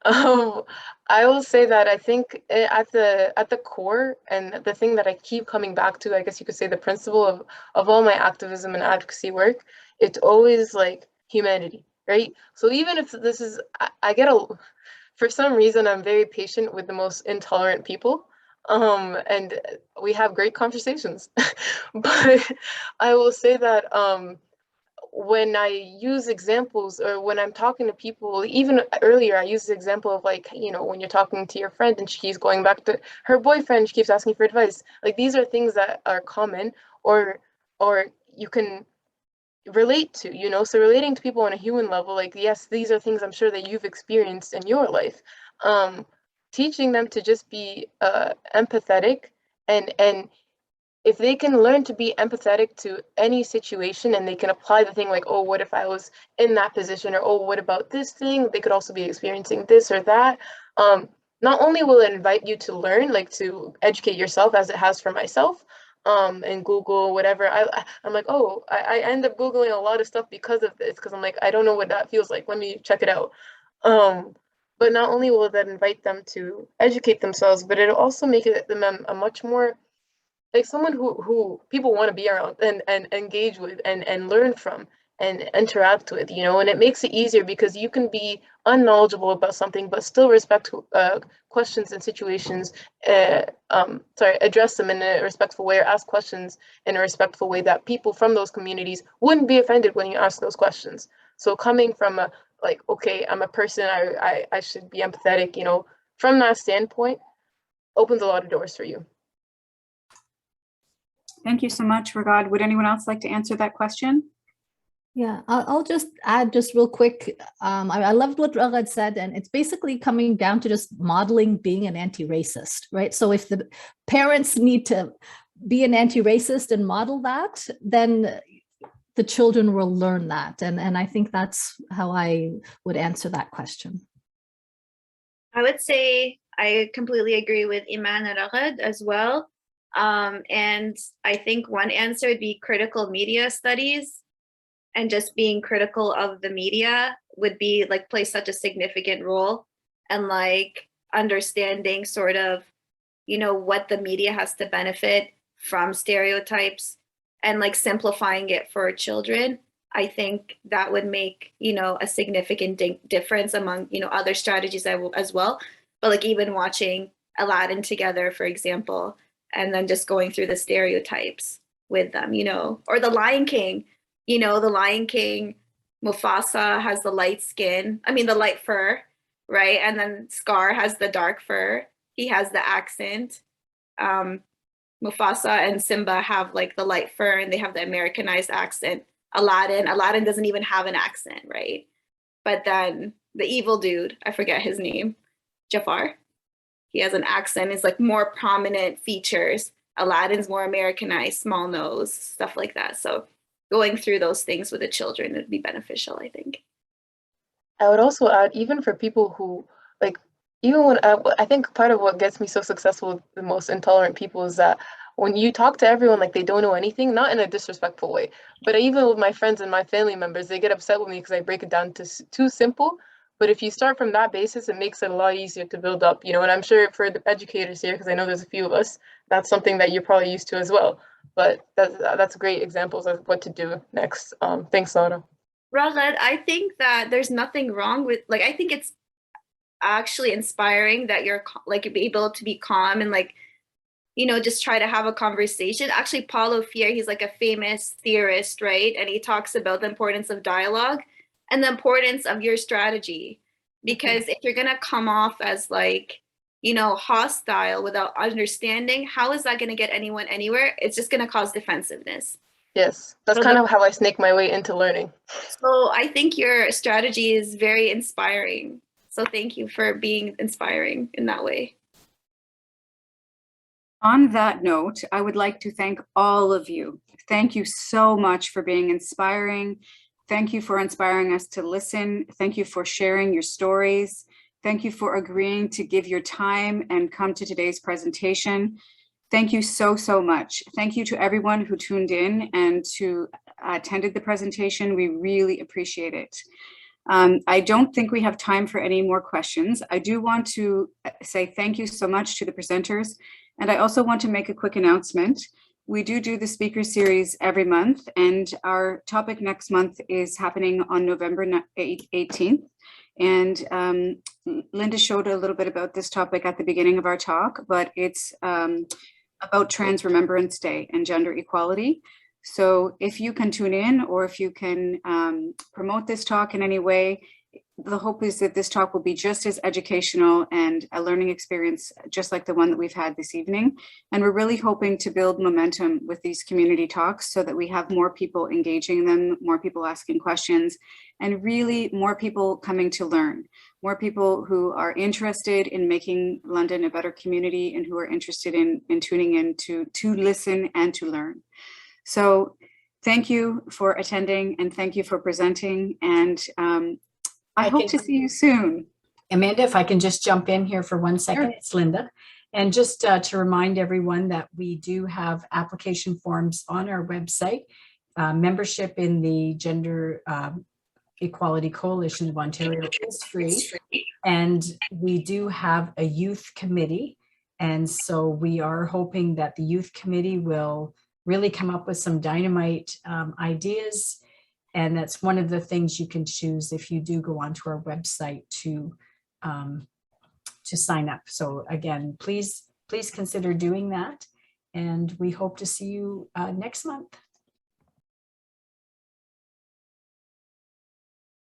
I will say that I think at the core, and the thing that I keep coming back to, I guess you could say the principle of all my activism and advocacy work, it's always like humanity, right? So even if this is, for some reason, I'm very patient with the most intolerant people. And we have great conversations. But I will say that when I use examples, or when I'm talking to people, even earlier, I used the example of like, you know, when you're talking to your friend and she's going back to her boyfriend, she keeps asking for advice. Like, these are things that are common, or you can relate to, you know, so relating to people on a human level, like, yes, these are things I'm sure that you've experienced in your life. Teaching them to just be empathetic, and if they can learn to be empathetic to any situation, and they can apply the thing like, oh, what if I was in that position, or oh, what about this thing? They could also be experiencing this or that. Not only will it invite you to learn, like to educate yourself, as it has for myself, and Google, whatever. I'm like, oh, I end up Googling a lot of stuff because of this, because I'm like, I don't know what that feels like. Let me check it out. But not only will that invite them to educate themselves, but it'll also make them a much more, like, someone who people want to be around and engage with and learn from and interact with, you know. And it makes it easier because you can be unknowledgeable about something but still respect questions and situations, address them in a respectful way, or ask questions in a respectful way that people from those communities wouldn't be offended when you ask those questions. So coming from a, like, okay, I'm a person, I should be empathetic, you know, from that standpoint, opens a lot of doors for you. Thank you so much, Raghad. Would anyone else like to answer that question? Yeah, I'll just add just real quick. I loved what Raghad said, and it's basically coming down to just modeling being an anti-racist, right? So if the parents need to be an anti-racist and model that, then the children will learn that. And I think that's how I would answer that question. I would say I completely agree with Iman and Raghad as well. And I think one answer would be critical media studies, and just being critical of the media would be like play such a significant role, and like understanding sort of, you know, what the media has to benefit from stereotypes, and like simplifying it for children. I think that would make, you know, a significant difference among, you know, other strategies as well. But like even watching Aladdin together, for example, and then just going through the stereotypes with them, you know, or the Lion King, you know, the Lion King, Mufasa has the light skin, the light fur, right? And then Scar has the dark fur. He has the accent. Mufasa and Simba have like the light fur and they have the Americanized accent. Aladdin doesn't even have an accent, right? But then the evil dude, I forget his name, Jafar, he has an accent, is like more prominent features. Aladdin's more Americanized, small nose, stuff like that. So going through those things with the children would be beneficial, I think. I would also add, even for people who, like, even when I think part of what gets me so successful with the most intolerant people is that when you talk to everyone like they don't know anything, not in a disrespectful way, but even with my friends and my family members, they get upset with me because I break it down to too simple. But if you start from that basis, it makes it a lot easier to build up, you know. And I'm sure for the educators here, because I know there's a few of us, that's something that you're probably used to as well. But that's great examples of what to do next. Thanks, Laura. Raghad, I think that there's nothing wrong with, like, I think it's actually inspiring that you're like able to be calm and like, you know, just try to have a conversation. Actually, Paulo Freire, he's like a famous theorist, right? And he talks about the importance of dialogue and the importance of your strategy. Because if you're gonna come off as like, you know, hostile without understanding, how is that gonna get anyone anywhere? It's just gonna cause defensiveness. Yes, that's kind of how I snake my way into learning. So I think your strategy is very inspiring. So thank you for being inspiring in that way. On that note, I would like to thank all of you. Thank you so much for being inspiring. Thank you for inspiring us to listen. Thank you for sharing your stories. Thank you for agreeing to give your time and come to today's presentation. Thank you so, so much. Thank you to everyone who tuned in and who attended the presentation. We really appreciate it. I don't think we have time for any more questions. I do want to say thank you so much to the presenters. And I also want to make a quick announcement. We do the speaker series every month, and our topic next month is happening on November 18th. And Linda showed a little bit about this topic at the beginning of our talk, but it's about Trans Remembrance Day and gender equality. So if you can tune in, or if you can promote this talk in any way, the hope is that this talk will be just as educational and a learning experience, just like the one that we've had this evening. And we're really hoping to build momentum with these community talks so that we have more people engaging in them, more people asking questions, and really more people coming to learn, more people who are interested in making London a better community and who are interested in tuning in to listen and to learn. So thank you for attending and thank you for presenting. And I hope to see you soon. Amanda, if I can just jump in here for 1 second, Sure. It's Linda. And just to remind everyone that we do have application forms on our website. Membership in the Gender Equality Coalition of Ontario is free. And we do have a youth committee. And so we are hoping that the youth committee will really come up with some dynamite ideas. And that's one of the things you can choose if you do go onto our website to sign up. So again, please consider doing that. And we hope to see you next month.